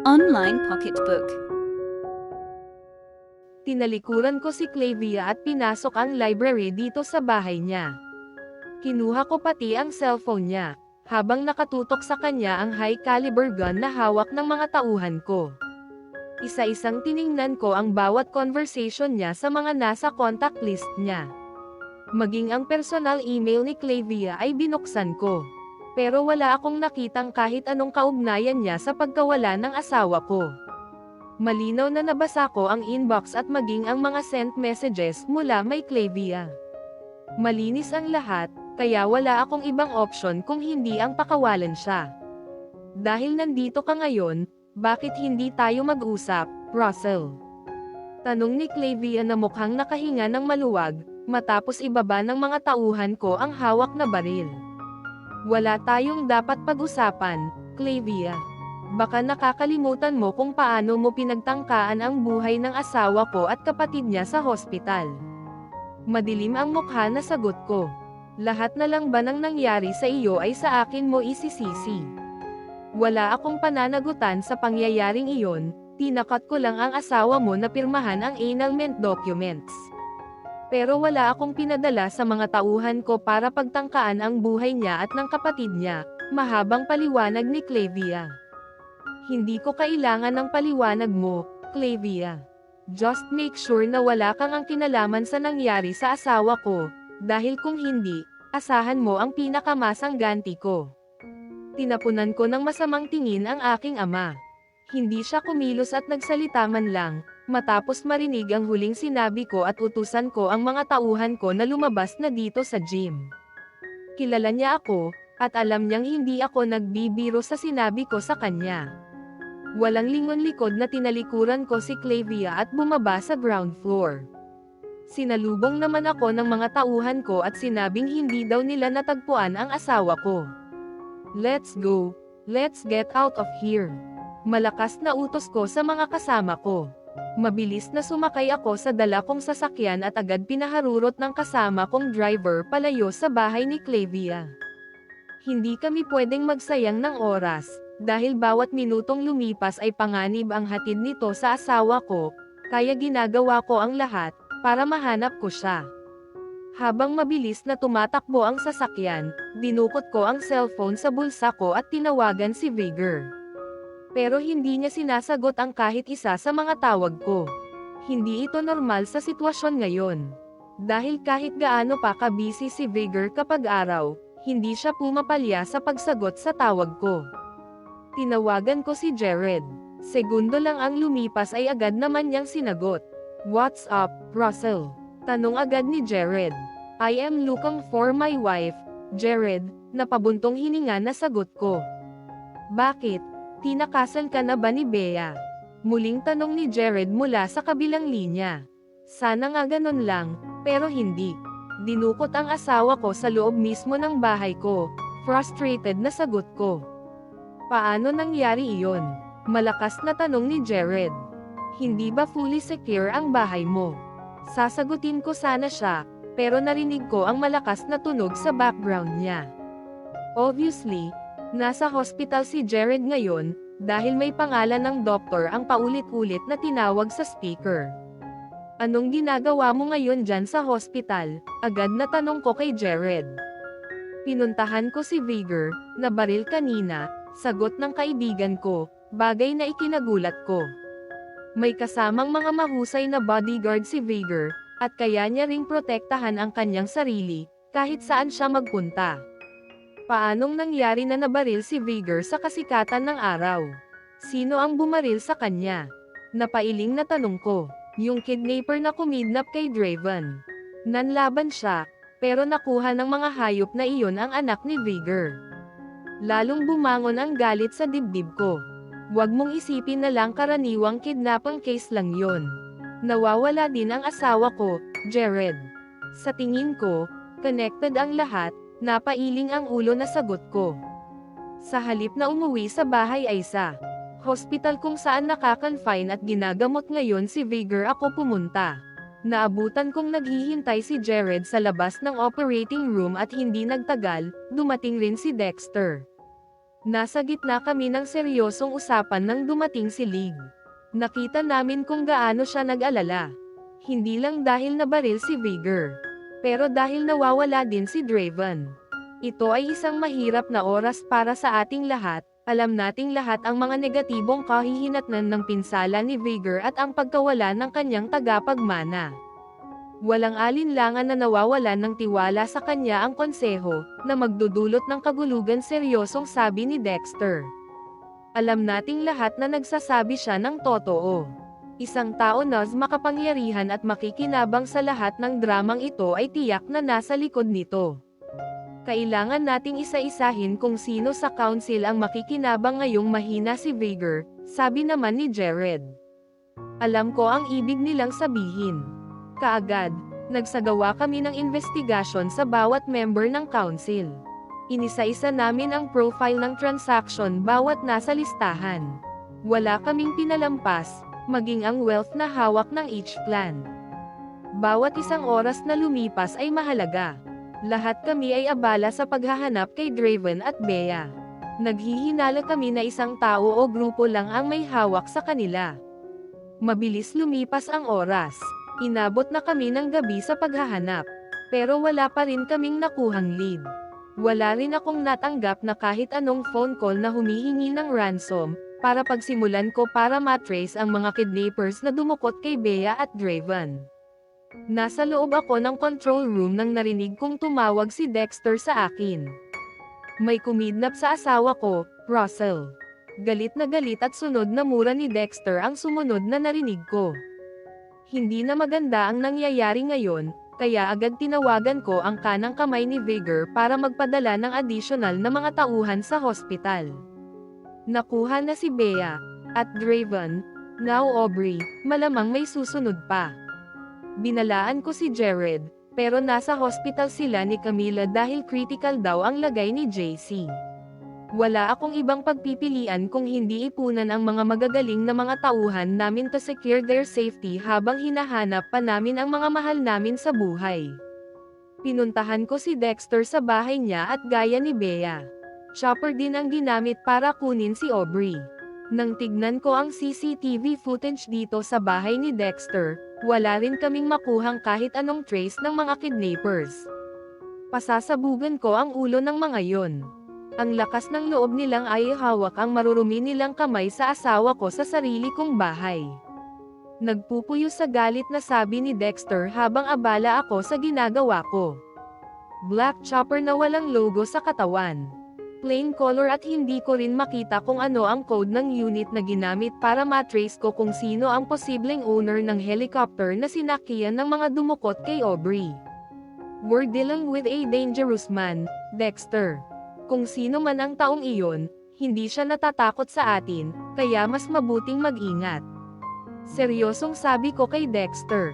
Online Pocketbook. Tinalikuran ko si Clavia at pinasok ang library dito sa bahay niya. Kinuha ko pati ang cellphone niya, habang nakatutok sa kanya ang high-caliber gun na hawak ng mga tauhan ko. Isa-isang tiningnan ko ang bawat conversation niya sa mga nasa contact list niya. Maging ang personal email ni Clavia ay binuksan ko. Pero wala akong nakitang kahit anong kaugnayan niya sa pagkawala ng asawa ko. Malinaw na nabasa ko ang inbox at maging ang mga sent messages mula may Clavia. Malinis ang lahat, kaya wala akong ibang option kung hindi ang pakawalan siya. Dahil nandito ka ngayon, bakit hindi tayo mag-usap, Russell? Tanong ni Clavia na mukhang nakahinga ng maluwag, matapos ibaba ng mga tauhan ko ang hawak na baril. Wala tayong dapat pag-usapan, Clavia. Baka nakakalimutan mo kung paano mo pinagtangkaan ang buhay ng asawa ko at kapatid niya sa hospital. Madilim ang mukha na sagot ko. Lahat na lang ba ng nangyari sa iyo ay sa akin mo isisisi? Wala akong pananagutan sa pangyayaring iyon, tinakat ko lang ang asawa mo na pirmahan ang annulment documents. Pero wala akong pinadala sa mga tauhan ko para pagtangkaan ang buhay niya at ng kapatid niya, mahabang paliwanag ni Clavia. Hindi ko kailangan ng paliwanag mo, Clavia. Just make sure na wala kang ang kinalaman sa nangyari sa asawa ko, dahil kung hindi, asahan mo ang pinakamasang ganti ko. Tinapunan ko ng masamang tingin ang aking ama. Hindi siya kumilos at nagsalita man lang, matapos marinig ang huling sinabi ko at utusan ko ang mga tauhan ko na lumabas na dito sa gym. Kilala niya ako, at alam niyang hindi ako nagbibiro sa sinabi ko sa kanya. Walang lingon-likod na tinalikuran ko si Clavia at bumaba sa ground floor. Sinalubong naman ako ng mga tauhan ko at sinabing hindi daw nila natagpuan ang asawa ko. Let's go. Let's get out of here. Malakas na utos ko sa mga kasama ko. Mabilis na sumakay ako sa dala kong sasakyan at agad pinaharurot ng kasama kong driver palayo sa bahay ni Clavia. Hindi kami pwedeng magsayang ng oras, dahil bawat minutong lumipas ay panganib ang hatid nito sa asawa ko, kaya ginagawa ko ang lahat, para mahanap ko siya. Habang mabilis na tumatakbo ang sasakyan, dinukot ko ang cellphone sa bulsa ko at tinawagan si Vigor. Pero hindi niya sinasagot ang kahit isa sa mga tawag ko. Hindi ito normal sa sitwasyon ngayon. Dahil kahit gaano pa ka-busy si Vigor kapag araw, hindi siya pumapalya sa pagsagot sa tawag ko. Tinawagan ko si Jared. Segundo lang ang lumipas ay agad naman niyang sinagot. What's up, Russell? Tanong agad ni Jared. I am looking for my wife, Jared, na pabuntong hininga na sagot ko. Bakit? Tinakasan ka na ba ni Bea? Muling tanong ni Jared mula sa kabilang linya. Sana nga ganun lang, pero hindi. Dinukot ang asawa ko sa loob mismo ng bahay ko, frustrated na sagot ko. Paano nangyari iyon? Malakas na tanong ni Jared. Hindi ba fully secure ang bahay mo? Sasagutin ko sana siya, pero narinig ko ang malakas na tunog sa background niya. Obviously, nasa hospital si Jared ngayon, dahil may pangalan ng doktor ang paulit-ulit na tinawag sa speaker. Anong ginagawa mo ngayon dyan sa hospital? Agad na tanong ko kay Jared. Pinuntahan ko si Vigor, na baril kanina, sagot ng kaibigan ko, bagay na ikinagulat ko. May kasamang mga mahusay na bodyguard si Vigor, at kaya niya ring protektahan ang kanyang sarili, kahit saan siya magpunta. Paanong nangyari na nabaril si Vigor sa kasikatan ng araw? Sino ang bumaril sa kanya? Napailing na tanong ko. Yung kidnapper na kumidnap kay Draven. Nanlaban siya, pero nakuha ng mga hayop na iyon ang anak ni Vigor. Lalong bumangon ang galit sa dibdib ko. Huwag mong isipin na lang karaniwang kidnapang case lang yon. Nawawala din ang asawa ko, Jared. Sa tingin ko, connected ang lahat, napailing ang ulo na sagot ko. Sa halip na umuwi sa bahay ay sa hospital kung saan nakakonfine at ginagamot ngayon si Vigor ako pumunta. Naabutan kong naghihintay si Jared sa labas ng operating room at hindi nagtagal, dumating rin si Dexter. Nasa gitna kami ng seryosong usapan nang dumating si Lig. Nakita namin kung gaano siya nag-alala. Hindi lang dahil nabaril si Vigor, pero dahil nawawala din si Draven. Ito ay isang mahirap na oras para sa ating lahat. Alam nating lahat ang mga negatibong kahihinatnan ng pinsala ni Vigor at ang pagkawala ng kanyang tagapagmana. Walang alinlangan na nawawalan ng tiwala sa kanya ang konseho, na magdudulot ng kagulugan, seryosong sabi ni Dexter. Alam nating lahat na nagsasabi siya ng totoo. Isang tao na makapangyarihan at makikinabang sa lahat ng dramang ito ay tiyak na nasa likod nito. Kailangan nating isa-isahin kung sino sa council ang makikinabang ngayong mahina si Vigor, sabi naman ni Jared. Alam ko ang ibig nilang sabihin. Kaagad, nagsagawa kami ng investigasyon sa bawat member ng council. Inisa-isa namin ang profile ng transaction bawat nasa listahan. Wala kaming pinalampas, maging ang wealth na hawak ng each clan. Bawat isang oras na lumipas ay mahalaga. Lahat kami ay abala sa paghahanap kay Draven at Bea. Naghihinala kami na isang tao o grupo lang ang may hawak sa kanila. Mabilis lumipas ang oras. Inabot na kami ng gabi sa paghahanap. Pero wala pa rin kaming nakuhang lead. Wala rin akong natanggap na kahit anong phone call na humihingi ng ransom, para pagsimulan ko para matrace ang mga kidnappers na dumukot kay Bea at Draven. Nasa loob ako ng control room nang narinig kong tumawag si Dexter sa akin. May kumidnap sa asawa ko, Russell. Galit at sunod na mura ni Dexter ang sumunod na narinig ko. Hindi na maganda ang nangyayari ngayon, kaya agad tinawagan ko ang kanang kamay ni Vigor para magpadala ng adisyonal na mga tauhan sa hospital. Nakuha na si Bea, at Draven, now Aubrey, malamang may susunod pa. Binalaan ko si Jared, pero nasa hospital sila ni Camila dahil critical daw ang lagay ni JC. Wala akong ibang pagpipilian kung hindi ipunan ang mga magagaling na mga tauhan namin to secure their safety habang hinahanap pa namin ang mga mahal namin sa buhay. Pinuntahan ko si Dexter sa bahay niya at gaya ni Bea. Chopper din ang ginamit para kunin si Aubrey. Nang tignan ko ang CCTV footage dito sa bahay ni Dexter, wala rin kaming makuhang kahit anong trace ng mga kidnappers. Pasasabugan ko ang ulo ng mga yon. Ang lakas ng loob nilang ay hawak ang marurumi nilang kamay sa asawa ko sa sarili kong bahay. Nagpupuyo sa galit na sabi ni Dexter habang abala ako sa ginagawa ko. Black chopper na walang logo sa katawan. Plain color at hindi ko rin makita kung ano ang code ng unit na ginamit para matrace ko kung sino ang posibleng owner ng helicopter na sinakyan ng mga dumukot kay Aubrey. We're dealing with a dangerous man, Dexter. Kung sino man ang taong iyon, hindi siya natatakot sa atin, kaya mas mabuting mag-ingat. Seryosong sabi ko kay Dexter.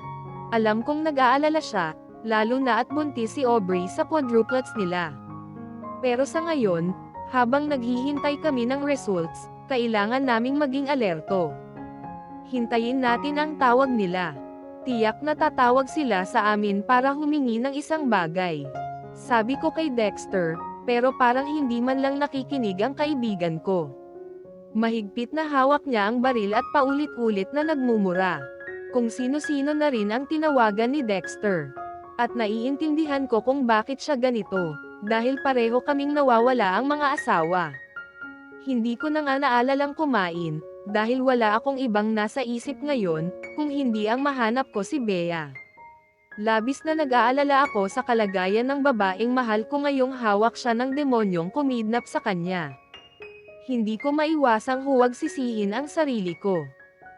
Alam kong nag-aalala siya, lalo na at buntis si Aubrey sa quadruplets nila. Pero sa ngayon, habang naghihintay kami ng results, kailangan naming maging alerto. Hintayin natin ang tawag nila. Tiyak na tatawag sila sa amin para humingi ng isang bagay. Sabi ko kay Dexter, pero parang hindi man lang nakikinig ang kaibigan ko. Mahigpit na hawak niya ang baril at paulit-ulit na nagmumura. Kung sino-sino na rin ang tinawagan ni Dexter. At naiintindihan ko kung bakit siya ganito, dahil pareho kaming nawawala ang mga asawa. Hindi ko na nga naalalang kumain, dahil wala akong ibang nasa isip ngayon, kung hindi ang mahanap ko si Bea. Labis na nag-aalala ako sa kalagayan ng babaeng mahal ko ngayong hawak siya ng demonyong kumidnap sa kanya. Hindi ko maiwasang huwag sisihin ang sarili ko.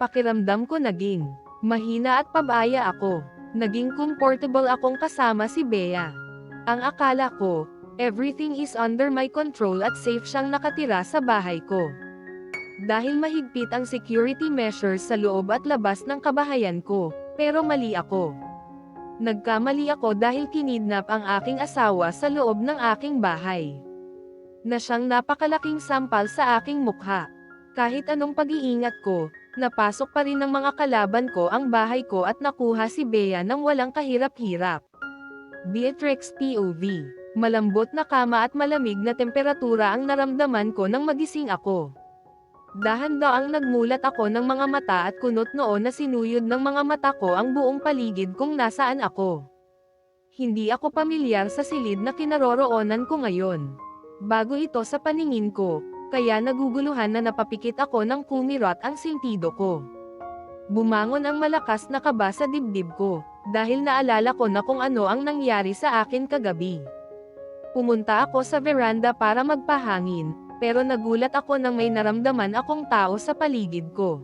Pakiramdam ko naging mahina at pabaya ako. Naging comfortable akong kasama si Bea. Ang akala ko, everything is under my control at safe siyang nakatira sa bahay ko. Dahil mahigpit ang security measures sa loob at labas ng kabahayan ko, pero mali ako. Nagkamali ako dahil kinidnap ang aking asawa sa loob ng aking bahay. Na siyang napakalaking sampal sa aking mukha. Kahit anong pag-iingat ko, napasok pa rin ng mga kalaban ko ang bahay ko at nakuha si Bea nang walang kahirap-hirap. Beatrix POV Malambot na kama at malamig na temperatura ang naramdaman ko nang magising ako. Dahan-daang nagmulat ako ng mga mata at kunot noon na sinuyod ng mga mata ko ang buong paligid kung nasaan ako. Hindi ako pamilyar sa silid na kinaroroonan ko ngayon. Bago ito sa paningin ko, kaya naguguluhan na napapikit ako ng kumirot ang sentido ko. Bumangon ang malakas na kaba sa dibdib ko, dahil naalala ko na kung ano ang nangyari sa akin kagabi. Pumunta ako sa veranda para magpahangin, pero nagulat ako nang may naramdaman akong tao sa paligid ko.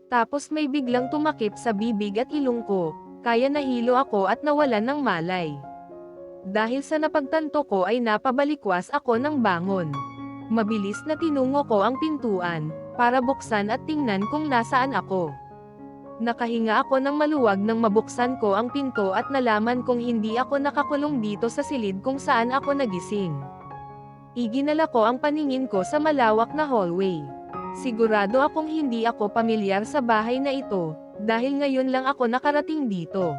Tapos may biglang tumakip sa bibig at ilong ko, kaya nahilo ako at nawalan ng malay. Dahil sa napagtanto ko ay napabalikwas ako ng bangon. Mabilis na tinungo ko ang pintuan, para buksan at tingnan kung nasaan ako. Nakahinga ako ng maluwag nang mabuksan ko ang pinto at nalaman kong hindi ako nakakulong dito sa silid kung saan ako nagising. Iginala ko ang paningin ko sa malawak na hallway. Sigurado akong hindi ako pamilyar sa bahay na ito, dahil ngayon lang ako nakarating dito.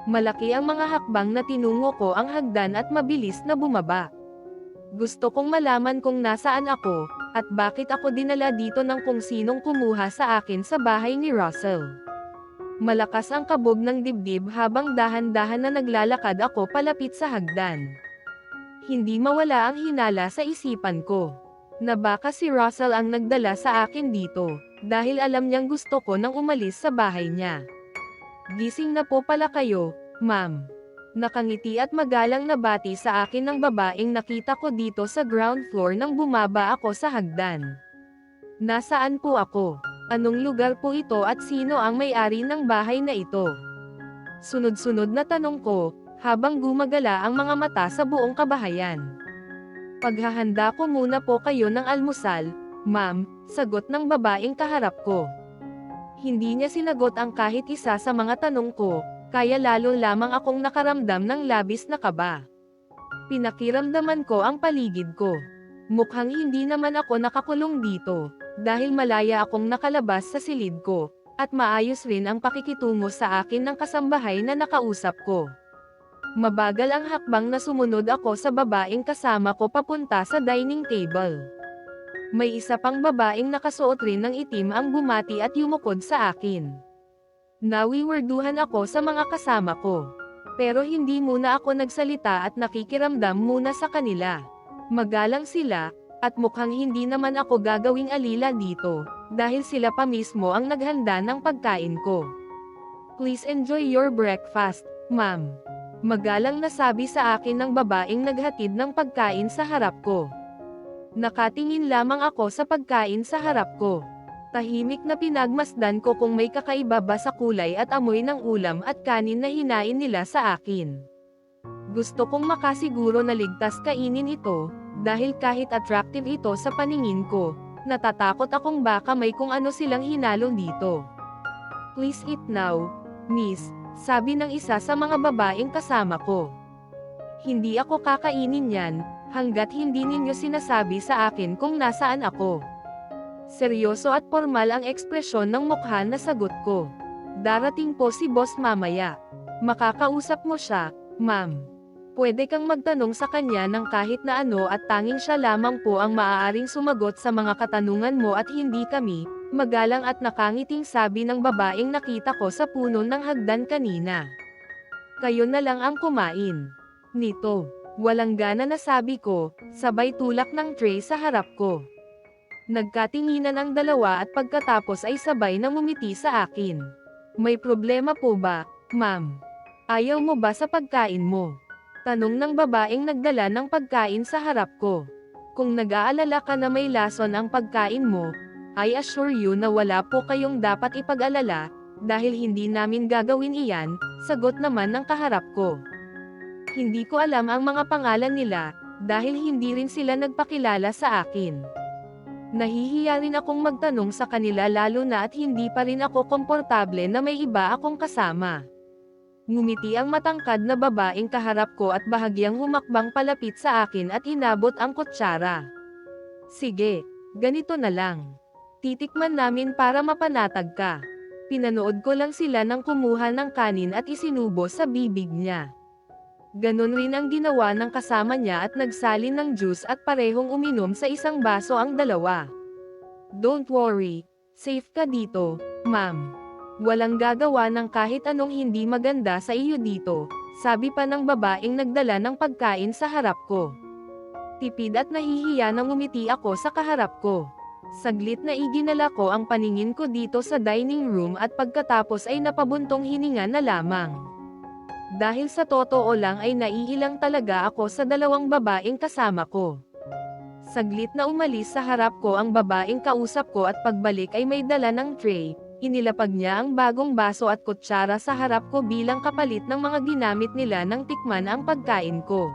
Malaki ang mga hakbang na tinungo ko ang hagdan at mabilis na bumaba. Gusto kong malaman kung nasaan ako, at bakit ako dinala dito ng kung sinong kumuha sa akin sa bahay ni Russell. Malakas ang kabog ng dibdib habang dahan-dahan na naglalakad ako palapit sa hagdan. Hindi mawala ang hinala sa isipan ko, na baka si Russell ang nagdala sa akin dito, dahil alam niyang gusto ko nang umalis sa bahay niya. Gising na po pala kayo, ma'am. Nakangiti at magalang na bati sa akin ng babaeng nakita ko dito sa ground floor nang bumaba ako sa hagdan. Nasaan po ako? Anong lugar po ito at sino ang may-ari ng bahay na ito? Sunod-sunod na tanong ko, habang gumagala ang mga mata sa buong kabahayan. Paghahanda ko muna po kayo ng almusal, ma'am, sagot ng babaeng kaharap ko. Hindi niya sinagot ang kahit isa sa mga tanong ko, kaya lalo lamang akong nakaramdam ng labis na kaba. Pinakiramdaman ko ang paligid ko. Mukhang hindi naman ako nakakulong dito, dahil malaya akong nakalabas sa silid ko, at maayos rin ang pakikitungo sa akin ng kasambahay na nakausap ko. Mabagal ang hakbang na sumunod ako sa babaeng kasama ko papunta sa dining table. May isa pang babaeng nakasuot rin ng itim ang bumati at yumukod sa akin. Nawiwerduhan ako sa mga kasama ko. Pero hindi muna ako nagsalita at nakikiramdam muna sa kanila. Magalang sila, at mukhang hindi naman ako gagawing alila dito, dahil sila pa mismo ang naghanda ng pagkain ko. Please enjoy your breakfast, ma'am. Magalang na sabi sa akin ng babaeng naghatid ng pagkain sa harap ko. Nakatingin lamang ako sa pagkain sa harap ko. Tahimik na pinagmasdan ko kung may kakaiba ba sa kulay at amoy ng ulam at kanin na hinain nila sa akin. Gusto kong makasiguro na ligtas kainin ito, dahil kahit attractive ito sa paningin ko, natatakot akong baka may kung ano silang hinalo dito. Please eat now, miss, sabi ng isa sa mga babaeng kasama ko. Hindi ako kakainin yan, hanggat hindi ninyo sinasabi sa akin kung nasaan ako. Seryoso at formal ang ekspresyon ng mukha na sagot ko. Darating po si boss mamaya. Makakausap mo siya, ma'am. Pwede kang magtanong sa kanya ng kahit na ano at tanging siya lamang po ang maaaring sumagot sa mga katanungan mo at hindi kami, magalang at nakangiting sabi ng babaeng nakita ko sa puno ng hagdan kanina. Kayo na lang ang kumain. Nito, walang gana na sabi ko, sabay tulak ng tray sa harap ko. Nagkatinginan ang dalawa at pagkatapos ay sabay na ngumiti sa akin. May problema po ba, ma'am? Ayaw mo ba sa pagkain mo? Tanong ng babaeng nagdala ng pagkain sa harap ko. Kung nag-aalala ka na may lason ang pagkain mo, I assure you na wala po kayong dapat ipag-alala, dahil hindi namin gagawin iyan, sagot naman ng kaharap ko. Hindi ko alam ang mga pangalan nila, dahil hindi rin sila nagpakilala sa akin. Nahihiya rin akong magtanong sa kanila lalo na at hindi pa rin ako komportable na may iba akong kasama. Ngumiti ang matangkad na babaeng kaharap ko at bahagyang humakbang palapit sa akin at inabot ang kutsara. Sige, ganito na lang. Titikman namin para mapanatag ka. Pinanood ko lang sila nang kumuha ng kanin at isinubo sa bibig niya. Ganon rin ang ginawa ng kasama niya at nagsalin ng juice at parehong uminom sa isang baso ang dalawa. Don't worry, safe ka dito, ma'am. Walang gagawa ng kahit anong hindi maganda sa iyo dito, sabi pa ng babaeng nagdala ng pagkain sa harap ko. Tipid at nahihiya nang ngumiti ako sa kaharap ko. Saglit na iginala ko ang paningin ko dito sa dining room at pagkatapos ay napabuntong hininga na lamang. Dahil sa totoo lang ay naiilang talaga ako sa dalawang babaeng kasama ko. Saglit na umalis sa harap ko ang babaeng kausap ko at pagbalik ay may dala ng tray. Inilapag niya ang bagong baso at kutsara sa harap ko bilang kapalit ng mga ginamit nila nang tikman ang pagkain ko.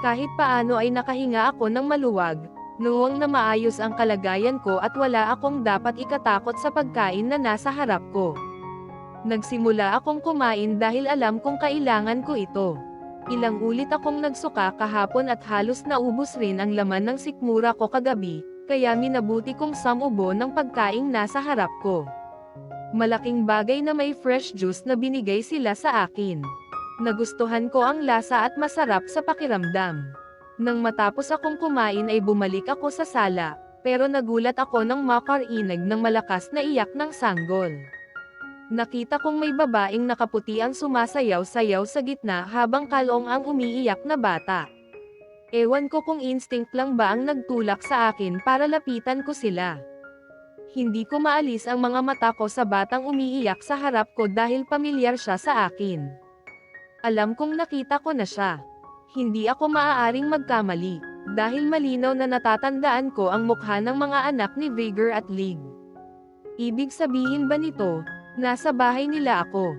Kahit paano ay nakahinga ako ng maluwag, noong na maayos ang kalagayan ko at wala akong dapat ikatakot sa pagkain na nasa harap ko. Nagsimula akong kumain dahil alam kong kailangan ko ito. Ilang ulit akong nagsuka kahapon at halos naubos rin ang laman ng sikmura ko kagabi, kaya minabuti kong samubo ng pagkaing nasa harap ko. Malaking bagay na may fresh juice na binigay sila sa akin. Nagustuhan ko ang lasa at masarap sa pakiramdam. Nang matapos akong kumain ay bumalik ako sa sala, pero nagulat ako nang makarinig ng malakas na iyak ng sanggol. Nakita kong may babaeng nakaputi ang sumasayaw-sayaw sa gitna habang kalong ang umiiyak na bata. Ewan ko kung instinct lang ba ang nagtulak sa akin para lapitan ko sila. Hindi ko maalis ang mga mata ko sa batang umiiyak sa harap ko dahil pamilyar siya sa akin. Alam kong nakita ko na siya. Hindi ako maaaring magkamali, dahil malinaw na natatandaan ko ang mukha ng mga anak ni Vigor at Lig. Ibig sabihin ba nito, nasa bahay nila ako?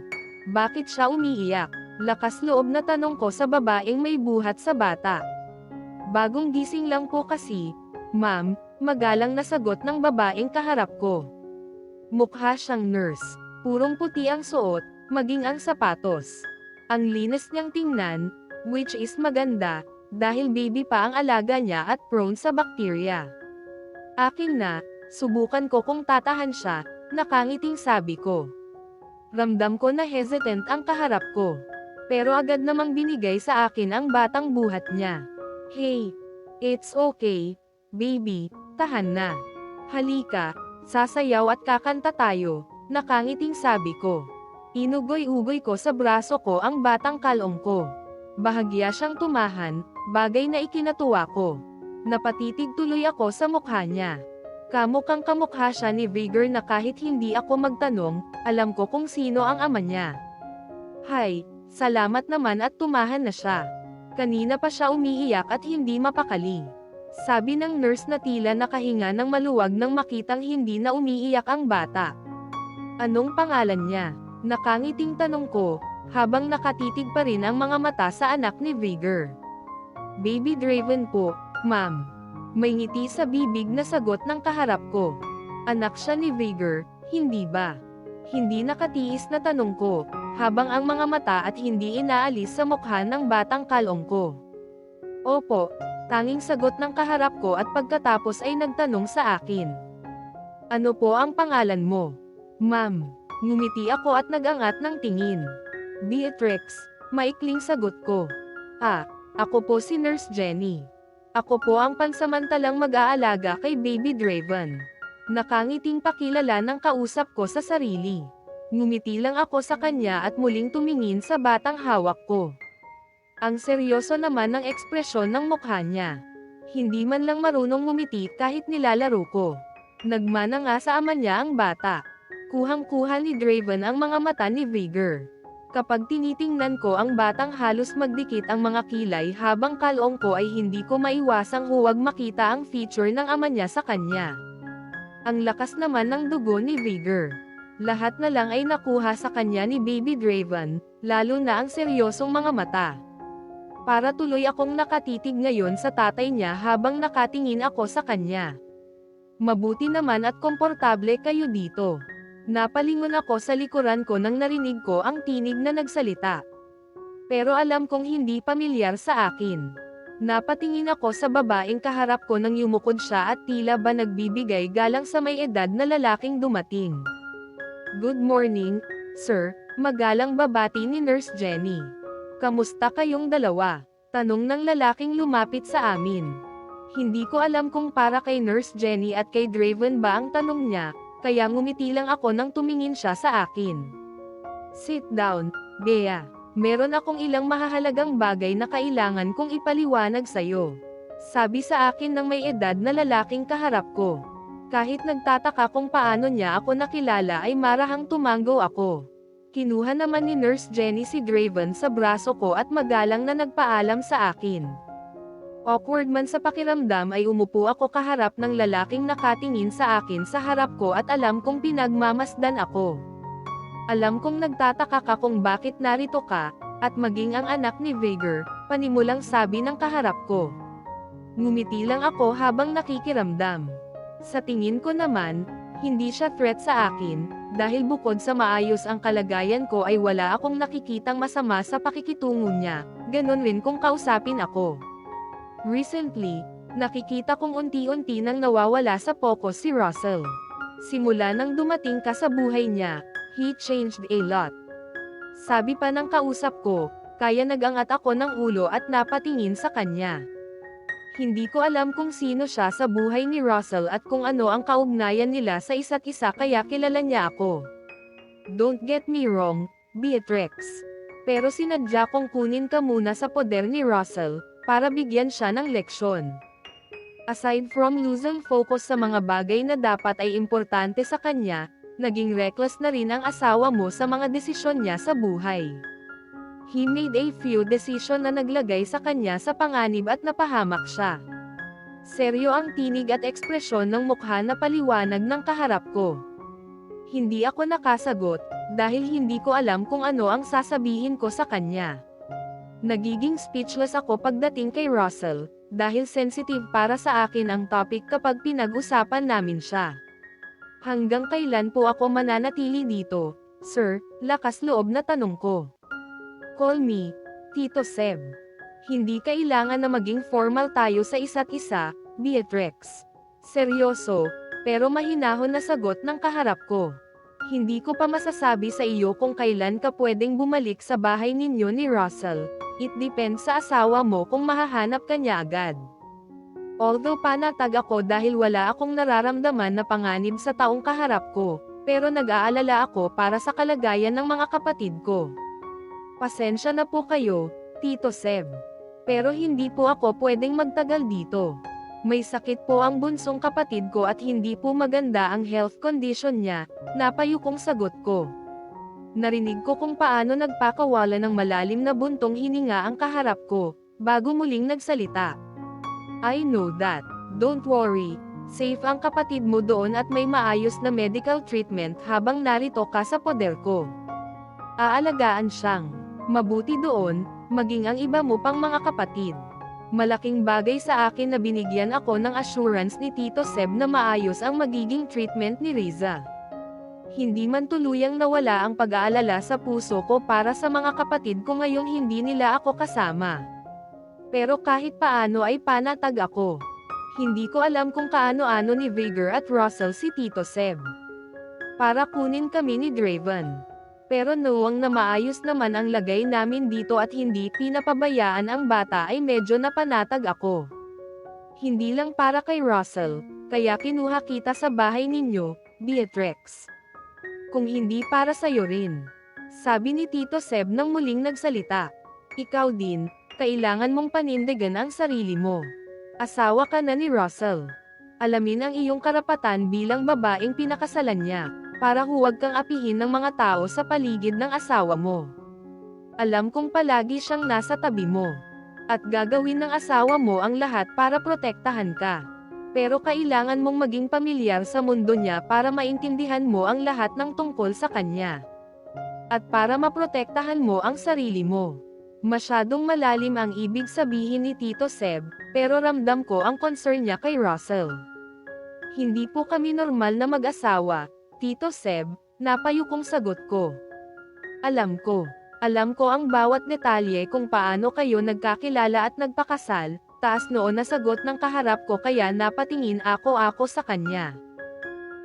Bakit siya umiiyak? Lakas loob na tanong ko sa babaeng may buhat sa bata. Bagong gising lang po kasi, ma'am, magalang na sagot ng babaeng kaharap ko. Mukha siyang nurse. Purong puti ang suot, maging ang sapatos. Ang linis niyang tingnan, which is maganda, dahil baby pa ang alaga niya at prone sa bakterya. Akin na, subukan ko kung tatahan siya, nakangiting sabi ko. Ramdam ko na hesitant ang kaharap ko. Pero agad namang binigay sa akin ang batang buhat niya. Hey, it's okay, baby. Tahan na. Halika, sasayaw at kakanta tayo, nakangiting sabi ko. Inugoy-ugoy ko sa braso ko ang batang kalong ko. Bahagya siyang tumahan, bagay na ikinatuwa ko. Napatitig tuloy ako sa mukha niya. Kamukhang kamukha siya ni Vigor na kahit hindi ako magtanong, alam ko kung sino ang ama niya. Hay, salamat naman at tumahan na siya. Kanina pa siya umiiyak at hindi mapakali. Sabi ng nurse na tila nakahinga ng maluwag nang makitang hindi na umiiyak ang bata. Anong pangalan niya? Nakangiting tanong ko, habang nakatitig pa rin ang mga mata sa anak ni Vigor. Baby Draven po, ma'am. May ngiti sa bibig na sagot ng kaharap ko. Anak siya ni Vigor, hindi ba? Hindi nakatiis na tanong ko, habang ang mga mata at hindi inaalis sa mukha ng batang kalong ko. Opo. Tanging sagot ng kaharap ko at pagkatapos ay nagtanong sa akin. Ano po ang pangalan mo? Ma'am. Ngumiti ako at nagangat ng tingin. Beatrix. Maikling sagot ko. Ako po si Nurse Jenny. Ako po ang pansamantalang mag-aalaga kay Baby Draven. Nakangiting pakilala ng kausap ko sa sarili. Ngumiti lang ako sa kanya at muling tumingin sa batang hawak ko. Ang seryoso naman ng ekspresyon ng mukha niya. Hindi man lang marunong ngumiti kahit nilalaro ko. Nagmana nga sa ama niya ang bata. Kuhang-kuha ni Draven ang mga mata ni Vigor. Kapag tinitingnan ko ang batang halos magdikit ang mga kilay habang kalong ko ay hindi ko maiwasang huwag makita ang feature ng ama niya sa kanya. Ang lakas naman ng dugo ni Vigor. Lahat na lang ay nakuha sa kanya ni Baby Draven, lalo na ang seryosong mga mata. Para tuloy akong nakatitig ngayon sa tatay niya habang nakatingin ako sa kanya. Mabuti naman at komportable kayo dito. Napalingon ako sa likuran ko nang narinig ko ang tinig na nagsalita. Pero alam kong hindi pamilyar sa akin. Napatingin ako sa babaeng kaharap ko nang yumukod siya at tila ba nagbibigay galang sa may edad na lalaking dumating. Good morning, sir, magalang babati ni Nurse Jenny. Kamusta kayong dalawa? Tanong ng lalaking lumapit sa amin. Hindi ko alam kung para kay Nurse Jenny at kay Draven ba ang tanong niya, kaya ngumiti lang ako nang tumingin siya sa akin. Sit down, Bea. Meron akong ilang mahahalagang bagay na kailangan kong ipaliwanag sa'yo. Sabi sa akin ng may edad na lalaking kaharap ko. Kahit nagtataka kung paano niya ako nakilala ay marahang tumango ako. Kinuha naman ni Nurse Jenny si Draven sa braso ko at magalang na nagpaalam sa akin. Awkward man sa pakiramdam ay umupo ako kaharap ng lalaking nakatingin sa akin sa harap ko at alam kong pinagmamasdan ako. Alam kong nagtataka ka kung bakit narito ka, at maging ang anak ni Veigar, panimulang sabi ng kaharap ko. Ngumiti lang ako habang nakikiramdam. Sa tingin ko naman, hindi siya threat sa akin, dahil bukod sa maayos ang kalagayan ko ay wala akong nakikitang masama sa pakikitungo niya, ganon rin kung kausapin ako. Recently, nakikita kong unti-unti nang nawawala sa focus si Russell. Simula nang dumating ka sa buhay niya, he changed a lot. Sabi pa ng kausap ko, kaya nagangat ako ng ulo at napatingin sa kanya. Hindi ko alam kung sino siya sa buhay ni Russell at kung ano ang kaugnayan nila sa isa't isa kaya kilala niya ako. Don't get me wrong, Beatrix. Pero sinadya kong kunin ka muna sa poder ni Russell, para bigyan siya ng leksyon. Aside from losing focus sa mga bagay na dapat ay importante sa kanya, naging reckless na rin ang asawa mo sa mga desisyon niya sa buhay. He made a few decision na naglagay sa kanya sa panganib at napahamak siya. Seryo ang tinig at ekspresyon ng mukha na paliwanag ng kaharap ko. Hindi ako nakasagot, dahil hindi ko alam kung ano ang sasabihin ko sa kanya. Nagiging speechless ako pagdating kay Russell, dahil sensitive para sa akin ang topic kapag pinag-usapan namin siya. Hanggang kailan po ako mananatili dito, sir? Lakas loob na tanong ko. Call me, Tito Seb. Hindi kailangan na maging formal tayo sa isa't isa, Beatrix. Seryoso, pero mahinahon na sagot ng kaharap ko. Hindi ko pa masasabi sa iyo kung kailan ka pwedeng bumalik sa bahay ninyo ni Russell. It depends sa asawa mo kung mahahanap ka niya agad. Although panatag ako dahil wala akong nararamdaman na panganib sa taong kaharap ko, pero nag-aalala ako para sa kalagayan ng mga kapatid ko. Pasensya na po kayo, Tito Seb. Pero hindi po ako pwedeng magtagal dito. May sakit po ang bunsong kapatid ko at hindi po maganda ang health condition niya, napayukong sagot ko. Narinig ko kung paano nagpakawala ng malalim na buntong hininga ang kaharap ko, bago muling nagsalita. I know that. Don't worry. Safe ang kapatid mo doon at may maayos na medical treatment habang narito ka sa poder ko. Aalagaan siyang mabuti doon, maging ang iba mo pang mga kapatid. Malaking bagay sa akin na binigyan ako ng assurance ni Tito Seb na maayos ang magiging treatment ni Riza. Hindi man tuluyang nawala ang pag-aalala sa puso ko para sa mga kapatid ko ngayong hindi nila ako kasama. Pero kahit paano ay panatag ako. Hindi ko alam kung kaano-ano ni Veigar at Russell si Tito Seb. Para kunin kami ni Draven. Pero noong na maayos naman ang lagay namin dito at hindi pinapabayaan ang bata ay medyo napanatag ako. Hindi lang para kay Russell, kaya kinuha kita sa bahay ninyo, Beatrix. Kung hindi para sa'yo rin. Sabi ni Tito Seb nang muling nagsalita. Ikaw din, kailangan mong panindigan ang sarili mo. Asawa ka na ni Russell. Alamin ang iyong karapatan bilang babaeng pinakasalan niya, para huwag kang apihin ng mga tao sa paligid ng asawa mo. Alam kong palagi siyang nasa tabi mo. At gagawin ng asawa mo ang lahat para protektahan ka. Pero kailangan mong maging pamilyar sa mundo niya para maintindihan mo ang lahat ng tungkol sa kanya. At para maprotektahan mo ang sarili mo. Masyadong malalim ang ibig sabihin ni Tito Seb, pero ramdam ko ang concern niya kay Russell. Hindi po kami normal na mag-asawa, Tito Seb, napayukong sagot ko. Alam ko ang bawat detalye kung paano kayo nagkakilala at nagpakasal, taas noon na sagot ng kaharap ko kaya napatingin ako sa kanya.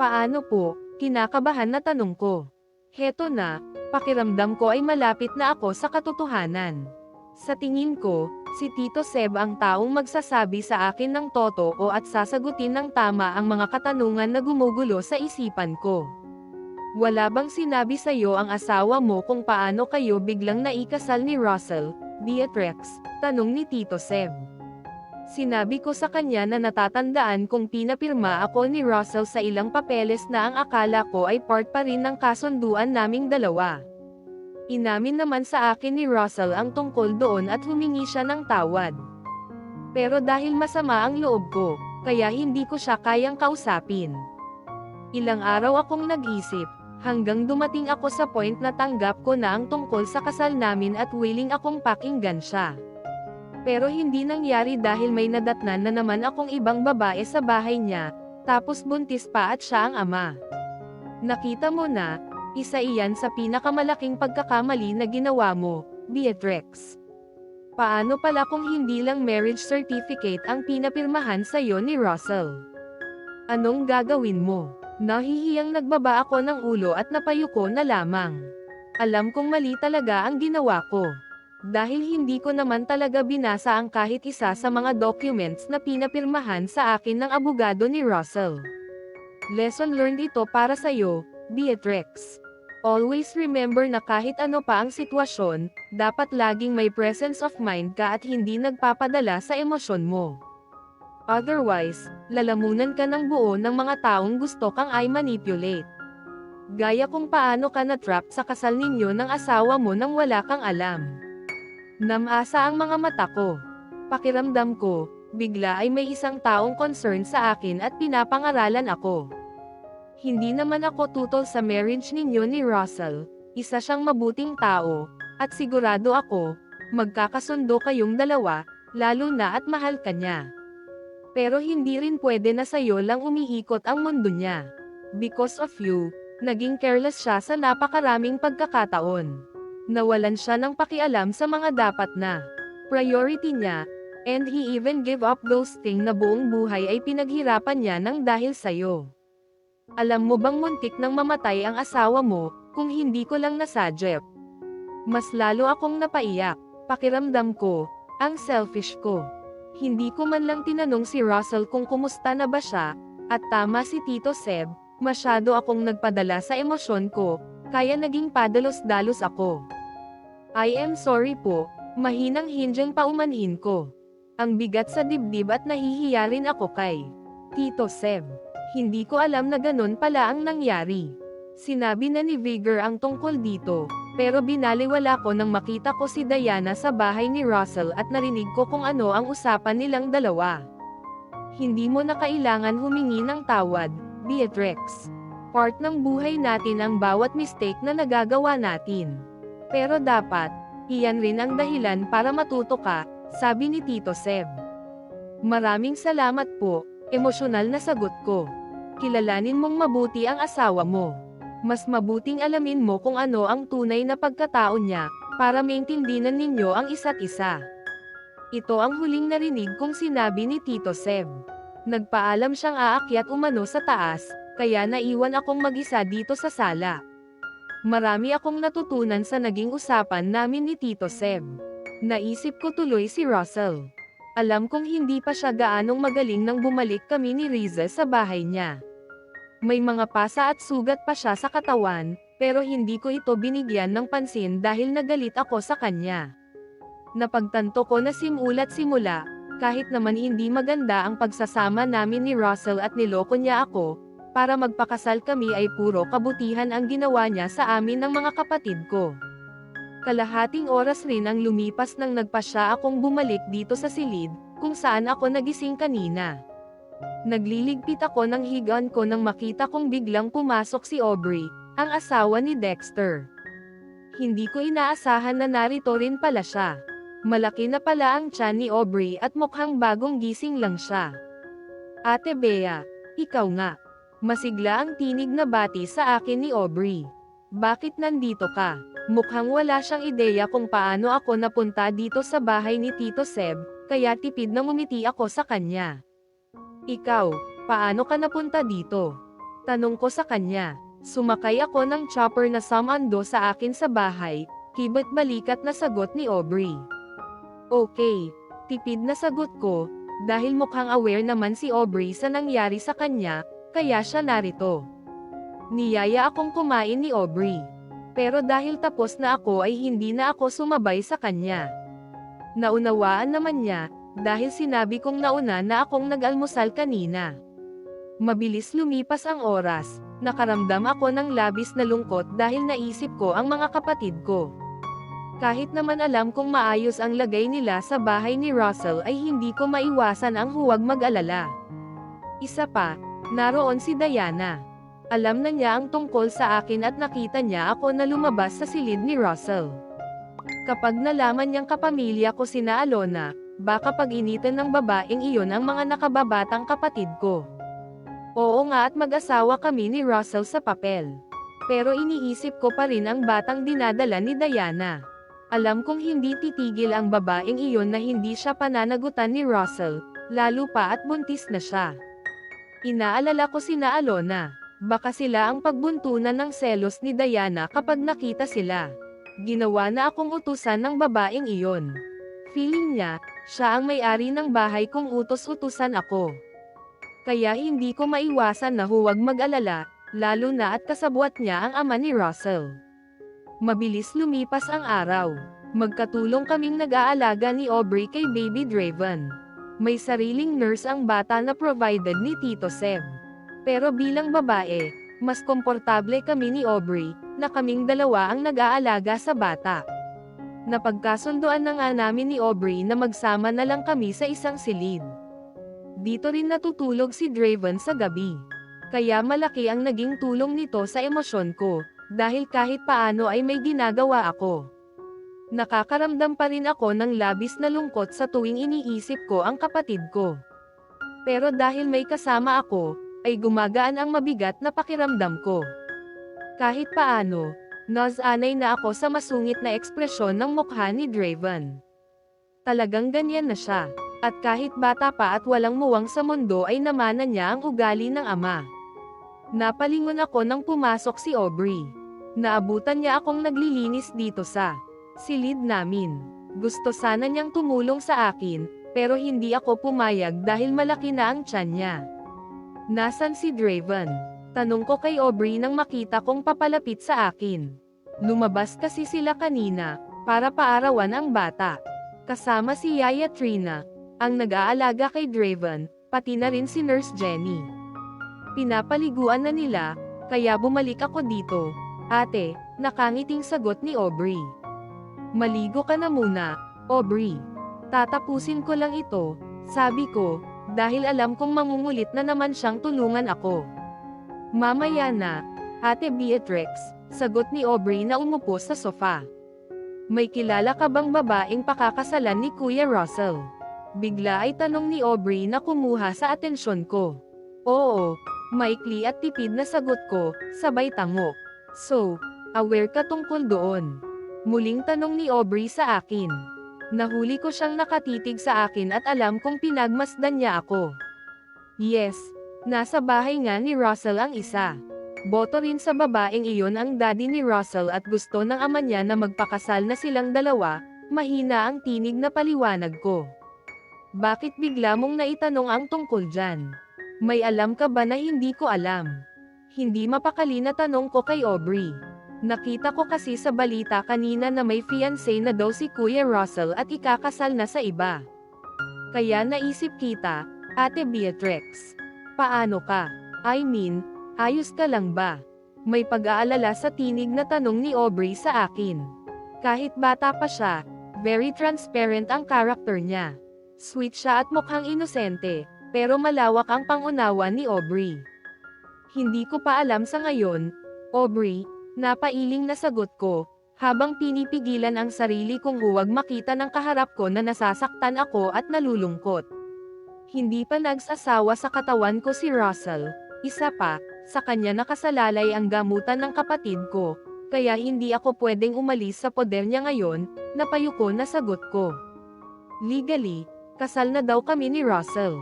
Paano po? Kinakabahan na tanong ko. Heto na, pakiramdam ko ay malapit na ako sa katotohanan. Sa tingin ko, si Tito Seb ang taong magsasabi sa akin ng totoo at sasagutin ng tama ang mga katanungan na gumugulo sa isipan ko. Wala bang sinabi sa'yo ang asawa mo kung paano kayo biglang naikasal ni Russell, Beatrix? Tanong ni Tito Seb. Sinabi ko sa kanya na natatandaan kong pinapirma ako ni Russell sa ilang papeles na ang akala ko ay part pa rin ng kasunduan naming dalawa. Inamin naman sa akin ni Russell ang tungkol doon at humingi siya ng tawad. Pero dahil masama ang loob ko, kaya hindi ko siya kayang kausapin. Ilang araw akong nag-isip, hanggang dumating ako sa point na tanggap ko na ang tungkol sa kasal namin at willing akong pakinggan siya. Pero hindi nangyari dahil may nadatnan na naman akong ibang babae sa bahay niya, tapos buntis pa at siya ang ama. Nakita mo na, isa iyan sa pinakamalaking pagkakamali na ginawa mo, Beatrix. Paano pala kung hindi lang marriage certificate ang pinapirmahan sa'yo ni Russell? Anong gagawin mo? Nahihiyang nagbaba ako ng ulo at napayuko na lamang. Alam kong mali talaga ang ginawa ko. Dahil hindi ko naman talaga binasa ang kahit isa sa mga documents na pinapirmahan sa akin ng abogado ni Russell. Lesson learned ito para sa'yo, Beatrix. Always remember na kahit ano pa ang sitwasyon, dapat laging may presence of mind ka at hindi nagpapadala sa emosyon mo. Otherwise, lalamunan ka ng buo ng mga taong gusto kang i-manipulate. Gaya kung paano ka na-trap sa kasal ninyo ng asawa mo nang wala kang alam. Namasa ang mga mata ko. Pakiramdam ko, bigla ay may isang taong concern sa akin at pinapangaralan ako. Hindi naman ako tutol sa marriage ninyo ni Russell, isa siyang mabuting tao, at sigurado ako, magkakasundo kayong dalawa, lalo na at mahal ka niya. Pero hindi rin pwede na sa'yo lang umiikot ang mundo niya. Because of you, naging careless siya sa napakaraming pagkakataon. Nawalan siya ng pakialam sa mga dapat na priority niya, and he even gave up those things na buong buhay ay pinaghirapan niya ng dahil sa'yo. Alam mo bang muntik nang mamatay ang asawa mo, kung hindi ko lang nasadyep? Mas lalo akong napaiyak, pakiramdam ko, ang selfish ko. Hindi ko man lang tinanong si Russell kung kumusta na ba siya, at tama si Tito Seb, masyado akong nagpadala sa emosyon ko, kaya naging padalos-dalos ako. I am sorry po, mahinang hindyang paumanhin ko. Ang bigat sa dibdib at nahihiya rin ako kay Tito Seb. Hindi ko alam na ganun pala ang nangyari. Sinabi na ni Vigor ang tungkol dito, pero binaliwala ko nang makita ko si Diana sa bahay ni Russell at narinig ko kung ano ang usapan nilang dalawa. Hindi mo na kailangan humingi ng tawad, Beatrix. Part ng buhay natin ang bawat mistake na nagagawa natin. Pero dapat, iyan rin ang dahilan para matuto ka, sabi ni Tito Seb. Maraming salamat po. Emosyonal na sagot ko. Kilalanin mong mabuti ang asawa mo. Mas mabuting alamin mo kung ano ang tunay na pagkatao niya, para maintindihan ninyo ang isa't isa. Ito ang huling narinig kong sinabi ni Tito Seb. Nagpaalam siyang aakyat umano sa taas, kaya naiwan akong mag-isa dito sa sala. Marami akong natutunan sa naging usapan namin ni Tito Seb. Naisip ko tuloy si Russell. Alam kong hindi pa siya gaanong magaling nang bumalik kami ni Riza sa bahay niya. May mga pasa at sugat pa siya sa katawan, pero hindi ko ito binigyan ng pansin dahil nagalit ako sa kanya. Napagtanto ko na simula't simula, kahit naman hindi maganda ang pagsasama namin ni Russell at niloko niya ako, para magpakasal kami ay puro kabutihan ang ginawa niya sa amin ng mga kapatid ko. Kalahating oras rin ang lumipas nang nagpasya akong bumalik dito sa silid, kung saan ako nagising kanina. Nagliligpit ako ng higaan ko nang makita kong biglang pumasok si Aubrey, ang asawa ni Dexter. Hindi ko inaasahan na narito rin pala siya. Malaki na pala ang tiyan ni Aubrey at mukhang bagong gising lang siya. Ate Bea, ikaw nga. Masigla ang tinig na bati sa akin ni Aubrey. Bakit nandito ka? Mukhang wala siyang ideya kung paano ako napunta dito sa bahay ni Tito Seb, kaya tipid na ngumiti ako sa kanya. Ikaw, paano ka napunta dito? Tanong ko sa kanya. Sumakay ako ng chopper na sumando sa akin sa bahay, kibat balikat na sagot ni Aubrey. Okay, tipid na sagot ko, dahil mukhang aware naman si Aubrey sa nangyari sa kanya, kaya siya narito. Niyaya akong kumain ni Aubrey. Pero dahil tapos na ako ay hindi na ako sumabay sa kanya. Naunawaan naman niya, dahil sinabi kong nauna na akong nag-almusal kanina. Mabilis lumipas ang oras, nakaramdam ako ng labis na lungkot dahil naisip ko ang mga kapatid ko. Kahit naman alam kong maayos ang lagay nila sa bahay ni Russell ay hindi ko maiwasan ang huwag mag-alala. Isa pa, naroon si Diana. Alam na niya ang tungkol sa akin at nakita niya ako na lumabas sa silid ni Russell. Kapag nalaman niyang kapamilya ko sina Alona, baka pag-initan ng babaeng iyon ang mga nakababatang kapatid ko. Oo nga at mag-asawa kami ni Russell sa papel. Pero iniisip ko pa rin ang batang dinadala ni Diana. Alam kong hindi titigil ang babaeng iyon na hindi siya pananagutan ni Russell, lalo pa at buntis na siya. Inaalala ko sina Alona. Baka sila ang pagbuntunan ng selos ni Diana kapag nakita sila. Ginawa na akong utusan ng babaeng iyon. Feeling niya, siya ang may-ari ng bahay kung utos-utusan ako. Kaya hindi ko maiwasan na huwag mag-alala, lalo na at kasabwat niya ang ama ni Russell. Mabilis lumipas ang araw. Magkatulong kaming nag-aalaga ni Aubrey kay Baby Draven. May sariling nurse ang bata na provided ni Tito Seb. Pero bilang babae, mas komportable kami ni Aubrey, na kaming dalawa ang nag-aalaga sa bata. Napagkasunduan na nga namin ni Aubrey na magsama na lang kami sa isang silid. Dito rin natutulog si Draven sa gabi. Kaya malaki ang naging tulong nito sa emosyon ko, dahil kahit paano ay may ginagawa ako. Nakakaramdam pa rin ako ng labis na lungkot sa tuwing iniisip ko ang kapatid ko. Pero dahil may kasama ako, ay gumagaan ang mabigat na pakiramdam ko. Kahit paano, nasanay na ako sa masungit na ekspresyon ng mukha ni Draven. Talagang ganyan na siya. At kahit bata pa at walang muwang sa mundo ay namana niya ang ugali ng ama. Napalingon ako nang pumasok si Aubrey. Naabutan niya akong naglilinis dito sa silid namin. Gusto sana niyang tumulong sa akin, pero hindi ako pumayag dahil malaki na ang tiyan niya. Nasaan si Draven? Tanong ko kay Aubrey nang makita kong papalapit sa akin. Lumabas kasi sila kanina, para paarawan ang bata. Kasama si Yaya Trina, ang nag-aalaga kay Draven, pati na rin si Nurse Jenny. Pinapaliguan na nila, kaya bumalik ako dito. Ate, nakangiting sagot ni Aubrey. Maligo ka na muna, Aubrey. Tatapusin ko lang ito, sabi ko, dahil alam kong mangungulit na naman siyang tulungan ako. Mamaya na, Ate Beatrix, sagot ni Aubrey na umupo sa sofa. May kilala ka bang babaeng pakakasalan ni Kuya Russell? Bigla ay tanong ni Aubrey na kumuha sa atensyon ko. Oo, maikli at tipid na sagot ko, sabay tango. So, aware ka tungkol doon? Muling tanong ni Aubrey sa akin. Nahuli ko siyang nakatitig sa akin at alam kong pinagmasdan niya ako. Yes, nasa bahay nga ni Russell ang isa. Boto rin sa babaeng iyon ang daddy ni Russell at gusto ng ama niya na magpakasal na silang dalawa, mahina ang tinig na paliwanag ko. Bakit bigla mong naitanong ang tungkol dyan? May alam ka ba na hindi ko alam? Hindi mapakali na tanong ko kay Aubrey. Nakita ko kasi sa balita kanina na may fiancé na daw si Kuya Russell at ikakasal na sa iba. Kaya naisip kita, Ate Beatrix. Paano ka? I mean, ayos ka lang ba? May pag-aalala sa tinig na tanong ni Aubrey sa akin. Kahit bata pa siya, very transparent ang karakter niya. Sweet siya at mukhang inosente, pero malawak ang pangunawa ni Aubrey. Hindi ko pa alam sa ngayon, Aubrey, napailing na sagot ko, habang pinipigilan ang sarili kong huwag makita ng kaharap ko na nasasaktan ako at nalulungkot. Hindi pa nagsasawa sa katawan ko si Russell, isa pa, sa kanya nakasalalay ang gamutan ng kapatid ko, kaya hindi ako pwedeng umalis sa poder niya ngayon, napayuko na sagot ko. Legally, kasal na daw kami ni Russell.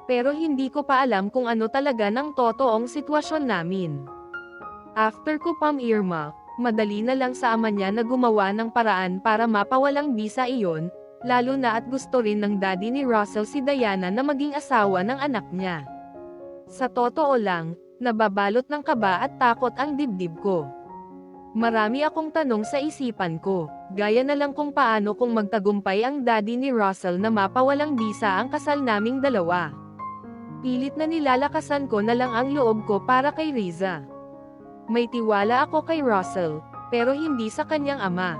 Pero hindi ko pa alam kung ano talaga ng totoong sitwasyon namin. After ko pumirma, madali na lang sa ama niya na gumawa ng paraan para mapawalang bisa iyon, lalo na at gusto rin ng daddy ni Russell si Diana na maging asawa ng anak niya. Sa totoo lang, nababalot ng kaba at takot ang dibdib ko. Marami akong tanong sa isipan ko, gaya na lang kung paano kung magtagumpay ang daddy ni Russell na mapawalang bisa ang kasal naming dalawa. Pilit na nilalakasan ko na lang ang loob ko para kay Riza. May tiwala ako kay Russell, pero hindi sa kanyang ama.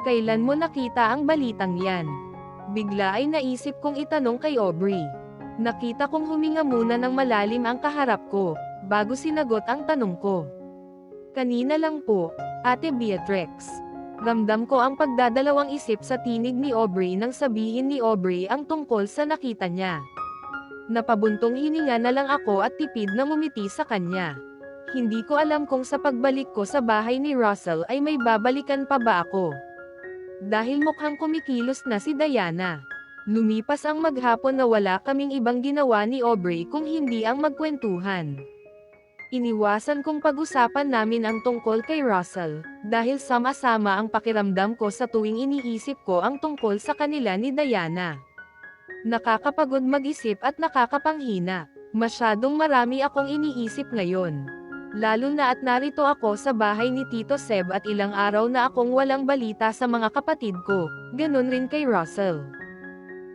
Kailan mo nakita ang balitang yan? Bigla ay naisip kong itanong kay Aubrey. Nakita kong huminga muna ng malalim ang kaharap ko, bago sinagot ang tanong ko. Kanina lang po, Ate Beatrix. Ramdam ko ang pagdadalawang isip sa tinig ni Aubrey nang sabihin ni Aubrey ang tungkol sa nakita niya. Napabuntong hininga na lang ako at tipid na ngumiti sa kanya. Hindi ko alam kung sa pagbalik ko sa bahay ni Russell ay may babalikan pa ba ako. Dahil mukhang kumikilos na si Diana. Lumipas ang maghapon na wala kaming ibang ginawa ni Aubrey kung hindi ang magkwentuhan. Iniwasan kong pag-usapan namin ang tungkol kay Russell, dahil sama-sama ang pakiramdam ko sa tuwing iniisip ko ang tungkol sa kanila ni Diana. Nakakapagod mag-isip at nakakapanghina. Masyadong marami akong iniisip ngayon. Lalo na at narito ako sa bahay ni Tito Seb at ilang araw na akong walang balita sa mga kapatid ko, ganun rin kay Russell.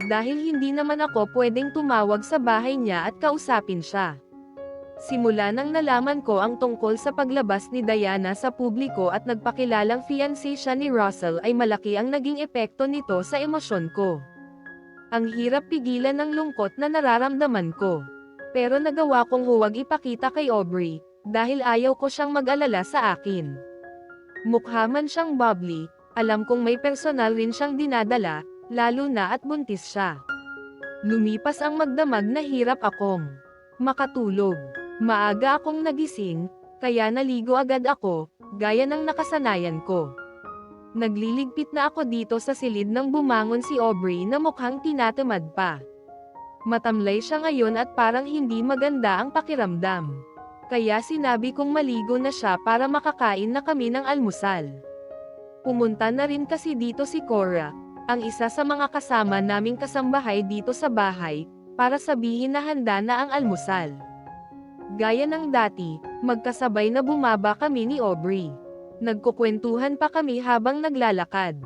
Dahil hindi naman ako pwedeng tumawag sa bahay niya at kausapin siya. Simula nang nalaman ko ang tungkol sa paglabas ni Diana sa publiko at nagpakilalang fiancé siya ni Russell ay malaki ang naging epekto nito sa emosyon ko. Ang hirap pigilan ng lungkot na nararamdaman ko. Pero nagawa kong huwag ipakita kay Aubrey, dahil ayaw ko siyang mag-alala sa akin. Mukha man siyang bubbly, alam kong may personal rin siyang dinadala, lalo na at buntis siya. Lumipas ang magdamag na hirap akong makatulog. Maaga akong nagising, kaya naligo agad ako, gaya ng nakasanayan ko. Nagliligpit na ako dito sa silid nang bumangon si Aubrey na mukhang tinatamad pa. Matamlay siya ngayon at parang hindi maganda ang pakiramdam. Kaya sinabi kong maligo na siya para makakain na kami ng almusal. Pumunta na rin kasi dito si Cora, ang isa sa mga kasama naming kasambahay dito sa bahay, para sabihin na handa na ang almusal. Gaya ng dati, magkasabay na bumaba kami ni Aubrey. Nagkukwentuhan pa kami habang naglalakad.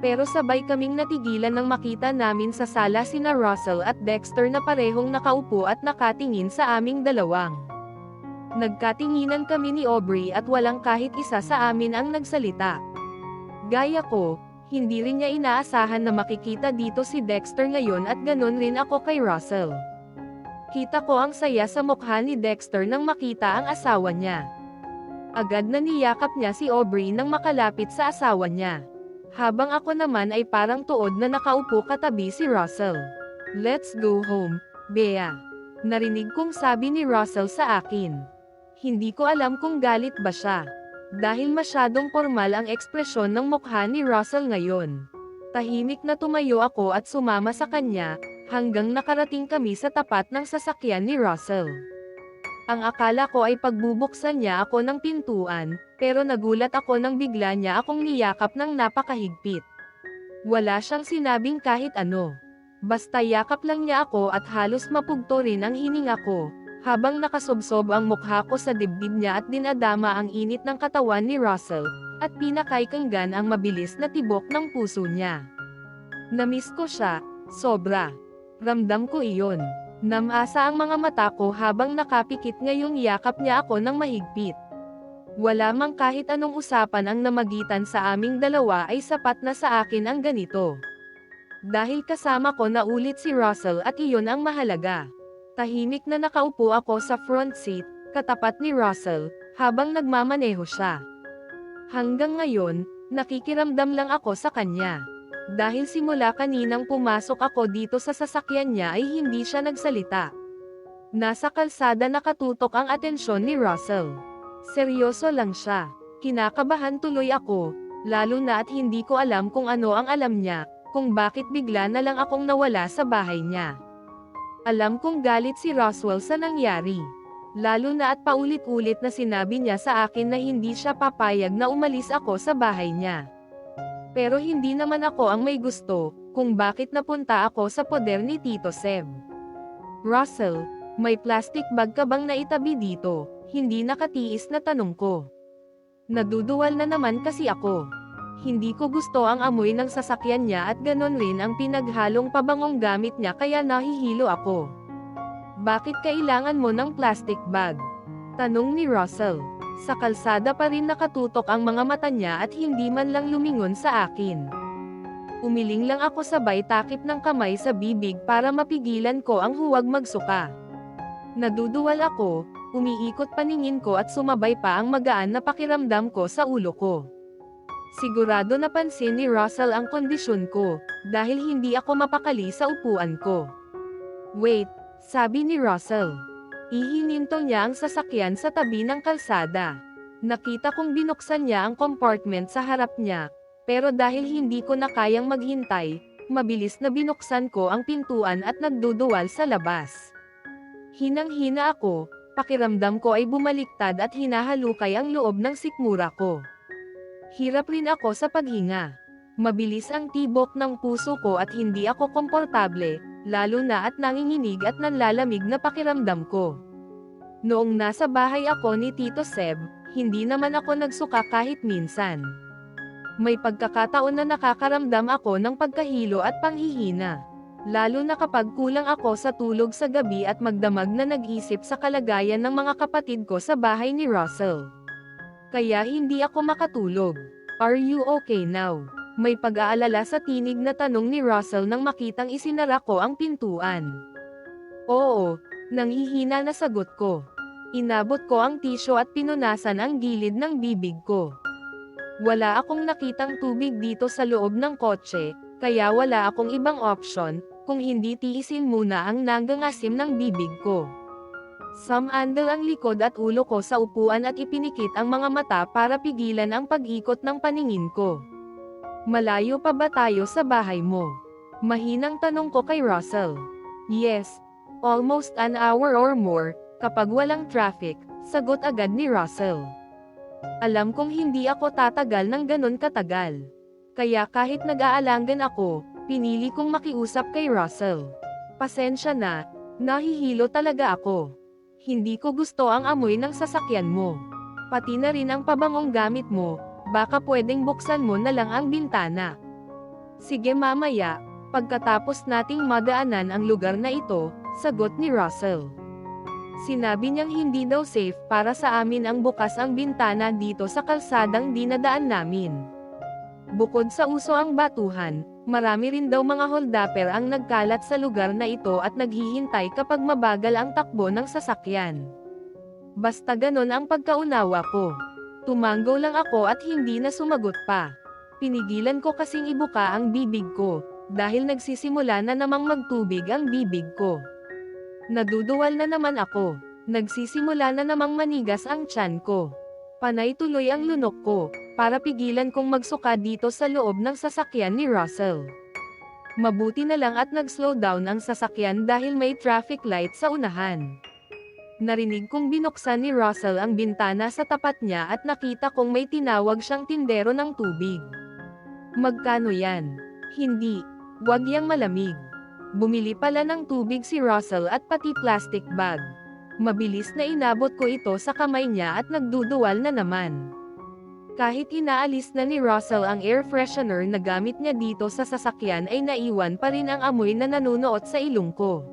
Pero sabay kaming natigilan nang makita namin sa sala sina Russell at Dexter na parehong nakaupo at nakatingin sa aming dalawang. Nagkatinginan kami ni Aubrey at walang kahit isa sa amin ang nagsalita. Gaya ko, hindi rin niya inaasahan na makikita dito si Dexter ngayon at ganon rin ako kay Russell. Kita ko ang saya sa mukha ni Dexter nang makita ang asawa niya. Agad na niyakap niya si Aubrey nang makalapit sa asawa niya. Habang ako naman ay parang tuod na nakaupo katabi si Russell. Let's go home, Bea. Narinig kong sabi ni Russell sa akin. Hindi ko alam kung galit ba siya. Dahil masyadong formal ang ekspresyon ng mukha ni Russell ngayon. Tahimik na tumayo ako at sumama sa kanya, hanggang nakarating kami sa tapat ng sasakyan ni Russell. Ang akala ko ay pagbubuksan niya ako ng pintuan, pero nagulat ako nang bigla niya akong niyakap ng napakahigpit. Wala siyang sinabing kahit ano. Basta yakap lang niya ako at halos mapugto rin ang hininga ko, habang nakasubsob ang mukha ko sa dibdib niya at dinadama ang init ng katawan ni Russell, at pinakaikanggan ang mabilis na tibok ng puso niya. Namiss ko siya, sobra. Ramdam ko iyon. Namasa ang mga mata ko habang nakapikit ngayong yakap niya ako ng mahigpit. Wala mang kahit anong usapan ang namagitan sa aming dalawa ay sapat na sa akin ang ganito. Dahil kasama ko na ulit si Russell at iyon ang mahalaga. Tahimik na nakaupo ako sa front seat, katapat ni Russell, habang nagmamaneho siya. Hanggang ngayon, nakikiramdam lang ako sa kanya. Dahil simula kaninang pumasok ako dito sa sasakyan niya ay hindi siya nagsalita. Nasa kalsada nakatutok ang atensyon ni Russell. Seryoso lang siya. Kinakabahan tuloy ako, lalo na at hindi ko alam kung ano ang alam niya, kung bakit bigla na lang akong nawala sa bahay niya. Alam kong galit si Roswell sa nangyari. Lalo na at paulit-ulit na sinabi niya sa akin na hindi siya papayag na umalis ako sa bahay niya. Pero hindi naman ako ang may gusto, kung bakit napunta ako sa poder ni Tito Seb. Russell, may plastic bag ka bang naitabi dito? Hindi nakatiis na tanong ko. Naduduwal na naman kasi ako. Hindi ko gusto ang amoy ng sasakyan niya at ganon rin ang pinaghalong pabangong gamit niya kaya nahihilo ako. Bakit kailangan mo ng plastic bag? Tanong ni Russell. Sa kalsada pa rin nakatutok ang mga mata niya at hindi man lang lumingon sa akin. Umiling lang ako sabay takip ng kamay sa bibig para mapigilan ko ang huwag magsuka. Naduduwal ako, umiikot paningin ko at sumabay pa ang magaan na pakiramdam ko sa ulo ko. Sigurado napansin ni Russell ang kondisyon ko, dahil hindi ako mapakali sa upuan ko. Wait, sabi ni Russell. Ihininto niya ang sasakyan sa tabi ng kalsada. Nakita kong binuksan niya ang compartment sa harap niya, pero dahil hindi ko na kayang maghintay, mabilis na binuksan ko ang pintuan at nagduduwal sa labas. Hinang-hina ako, pakiramdam ko ay bumaliktad at hinahalukay ang loob ng sikmura ko. Hirap rin ako sa paghinga. Mabilis ang tibok ng puso ko at hindi ako komportable, lalo na at nanginginig at nanlalamig na pakiramdam ko. Noong nasa bahay ako ni Tito Seb, hindi naman ako nagsuka kahit minsan. May pagkakataon na nakakaramdam ako ng pagkahilo at panghihina. Lalo na kapag kulang ako sa tulog sa gabi at magdamag na nag-isip sa kalagayan ng mga kapatid ko sa bahay ni Russell. Kaya hindi ako makatulog. Are you okay now? May pag-aalala sa tinig na tanong ni Russell nang makitang isinara ko ang pintuan. Oo, nanghihina na sagot ko. Inabot ko ang tisyo at pinunasan ang gilid ng bibig ko. Wala akong nakitang tubig dito sa loob ng kotse, kaya wala akong ibang option, kung hindi tiisin muna ang nanggangasim ng bibig ko. Sumandal ang likod at ulo ko sa upuan at ipinikit ang mga mata para pigilan ang pag-ikot ng paningin ko. Malayo pa ba tayo sa bahay mo? Mahinang tanong ko kay Russell. Yes, almost an hour or more, kapag walang traffic, sagot agad ni Russell. Alam kong hindi ako tatagal ng ganon katagal. Kaya kahit nag-aalangan ako, pinili kong makiusap kay Russell. Pasensya na, nahihilo talaga ako. Hindi ko gusto ang amoy ng sasakyan mo. Pati na rin ang pabangong gamit mo, baka pwedeng buksan mo na lang ang bintana. Sige mamaya, pagkatapos nating madaanan ang lugar na ito, sagot ni Russell. Sinabi niyang hindi daw safe para sa amin ang bukas ang bintana dito sa kalsadang dinadaan namin. Bukod sa uso ang batuhan, marami rin daw mga holdapper ang nagkalat sa lugar na ito at naghihintay kapag mabagal ang takbo ng sasakyan. Basta ganon ang pagkaunawa ko. Tumanggo lang ako at hindi na sumagot pa. Pinigilan ko kasing ibuka ang bibig ko, dahil nagsisimula na namang magtubig ang bibig ko. Naduduwal na naman ako. Nagsisimula na namang manigas ang tiyan ko. Panay tuloy ang lunok ko, para pigilan kong magsuka dito sa loob ng sasakyan ni Russell. Mabuti na lang at nag-slow down ang sasakyan dahil may traffic light sa unahan. Narinig kong binuksan ni Russell ang bintana sa tapat niya at nakita kong may tinawag siyang tindero ng tubig. Magkano yan? Hindi. Wag yang malamig. Bumili pala ng tubig si Russell at pati plastic bag. Mabilis na inabot ko ito sa kamay niya at nagduduwal na naman. Kahit inaalis na ni Russell ang air freshener na gamit niya dito sa sasakyan ay naiwan pa rin ang amoy na nanunuot sa ilong ko.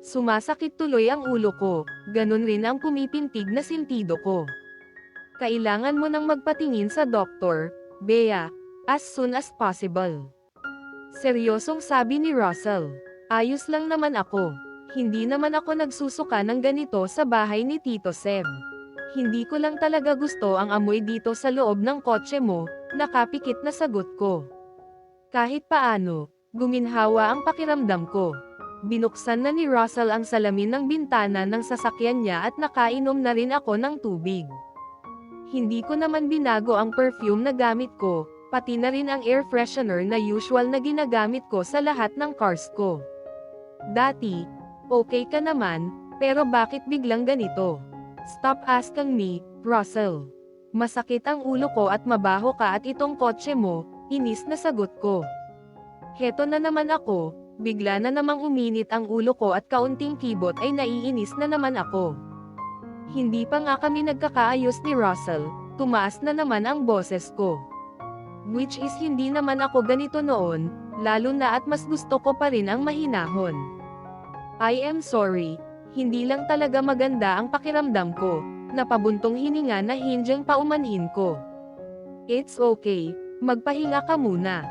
Sumasakit tuloy ang ulo ko, ganun rin ang pumipintig na sintido ko. Kailangan mo nang magpatingin sa doktor, Bea, as soon as possible. Seryosong sabi ni Russell. Ayos lang naman ako. Hindi naman ako nagsusuka ng ganito sa bahay ni Tito Seb. Hindi ko lang talaga gusto ang amoy dito sa loob ng kotse mo, nakapikit na sagot ko. Kahit paano, guminhawa ang pakiramdam ko. Binuksan na ni Russell ang salamin ng bintana ng sasakyan niya at nakainom na rin ako ng tubig. Hindi ko naman binago ang perfume na gamit ko, pati na rin ang air freshener na usual na ginagamit ko sa lahat ng cars ko. Dati, okay ka naman, pero bakit biglang ganito? Stop asking me, Russell. Masakit ang ulo ko at mabaho ka at itong kotse mo, inis na sagot ko. Heto na naman ako, bigla na namang uminit ang ulo ko at kaunting kibot ay naiinis na naman ako. Hindi pa nga kami nagkakaayos ni Russell, tumaas na naman ang boses ko. Which is hindi naman ako ganito noon, lalo na at mas gusto ko pa rin ang mahinahon. I am sorry, hindi lang talaga maganda ang pakiramdam ko, napabuntong hininga na hindyang paumanhin ko. It's okay, magpahinga ka muna.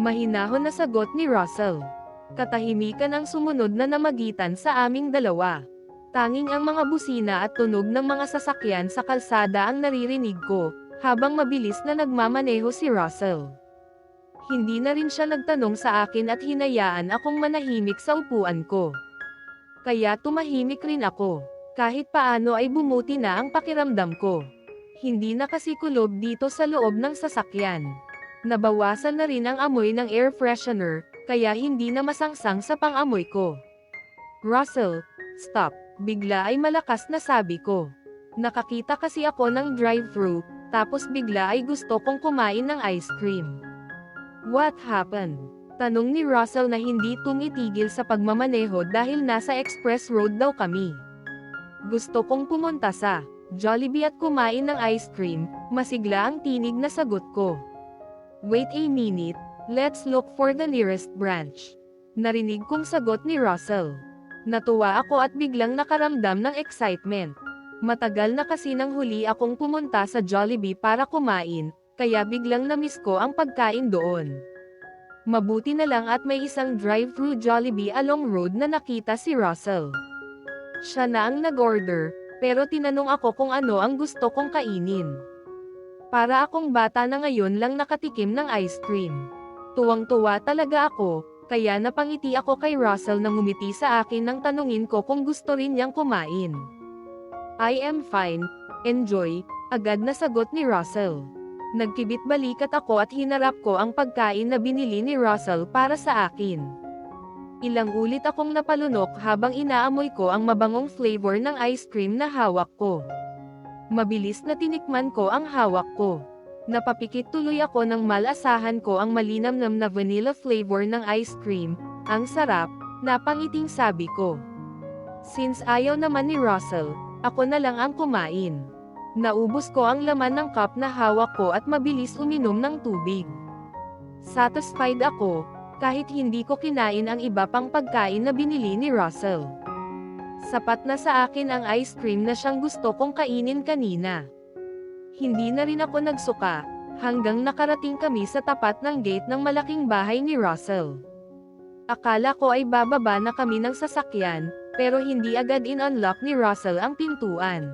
Mahinahon na sagot ni Russell. Katahimikan ang sumunod na namagitan sa aming dalawa. Tanging ang mga busina at tunog ng mga sasakyan sa kalsada ang naririnig ko, habang mabilis na nagmamaneho si Russell. Hindi na rin siya nagtanong sa akin at hinayaan akong manahimik sa upuan ko. Kaya tumahimik rin ako. Kahit paano ay bumuti na ang pakiramdam ko. Hindi na kasi kulob dito sa loob ng sasakyan. Nabawasan na rin ang amoy ng air freshener, kaya hindi na masangsang sa pang-amoy ko. Russell, stop. Bigla ay malakas na sabi ko. Nakakita kasi ako ng drive-thru, tapos bigla ay gusto kong kumain ng ice cream. What happened? Tanong ni Russell na hindi tumitigil sa pagmamaneho dahil nasa express road daw kami. Gusto kong pumunta sa Jollibee at kumain ng ice cream, masigla ang tinig na sagot ko. Wait a minute, let's look for the nearest branch. Narinig kong sagot ni Russell. Natuwa ako at biglang nakaramdam ng excitement. Matagal na kasi nang huli akong pumunta sa Jollibee para kumain, kaya biglang na-miss ko ang pagkain doon. Mabuti na lang at may isang drive-thru Jollibee along road na nakita si Russell. Siya na ang nag-order, pero tinanong ako kung ano ang gusto kong kainin. Para akong bata na ngayon lang nakatikim ng ice cream. Tuwang-tuwa talaga ako, kaya napangiti ako kay Russell nang ngumiti sa akin nang tanungin ko kung gusto rin niyang kumain. I am fine, enjoy, agad na sagot ni Russell. Nagkibit balikat ako at hinarap ko ang pagkain na binili ni Russell para sa akin. Ilang ulit akong napalunok habang inaamoy ko ang mabangong flavor ng ice cream na hawak ko. Mabilis na tinikman ko ang hawak ko. Napapikit tuloy ako nang malasahan ko ang malinamnam na vanilla flavor ng ice cream. Ang sarap, napangiting sabi ko. Since ayaw naman ni Russell, ako na lang ang kumain. Naubos ko ang laman ng cup na hawak ko at mabilis uminom ng tubig. Satisfied ako, kahit hindi ko kinain ang iba pang pagkain na binili ni Russell. Sapat na sa akin ang ice cream na siyang gusto kong kainin kanina. Hindi na rin ako nagsuka, hanggang nakarating kami sa tapat ng gate ng malaking bahay ni Russell. Akala ko ay bababa na kami ng sasakyan, pero hindi agad in-unlock ni Russell ang pintuan.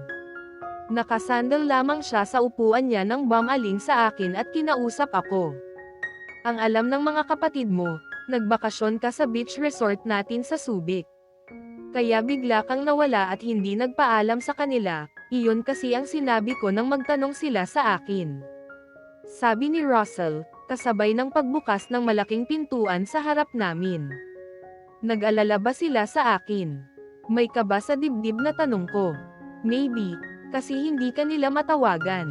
Nakasandal lamang siya sa upuan niya nang bumaling sa akin at kinausap ako. Ang alam ng mga kapatid mo, nagbakasyon ka sa beach resort natin sa Subic. Kaya bigla kang nawala at hindi nagpaalam sa kanila, iyon kasi ang sinabi ko nang magtanong sila sa akin. Sabi ni Russell, kasabay ng pagbukas ng malaking pintuan sa harap namin. Nag-alala ba sila sa akin? May kaba sa dibdib na tanong ko. Maybe, kasi hindi ka nila matawagan.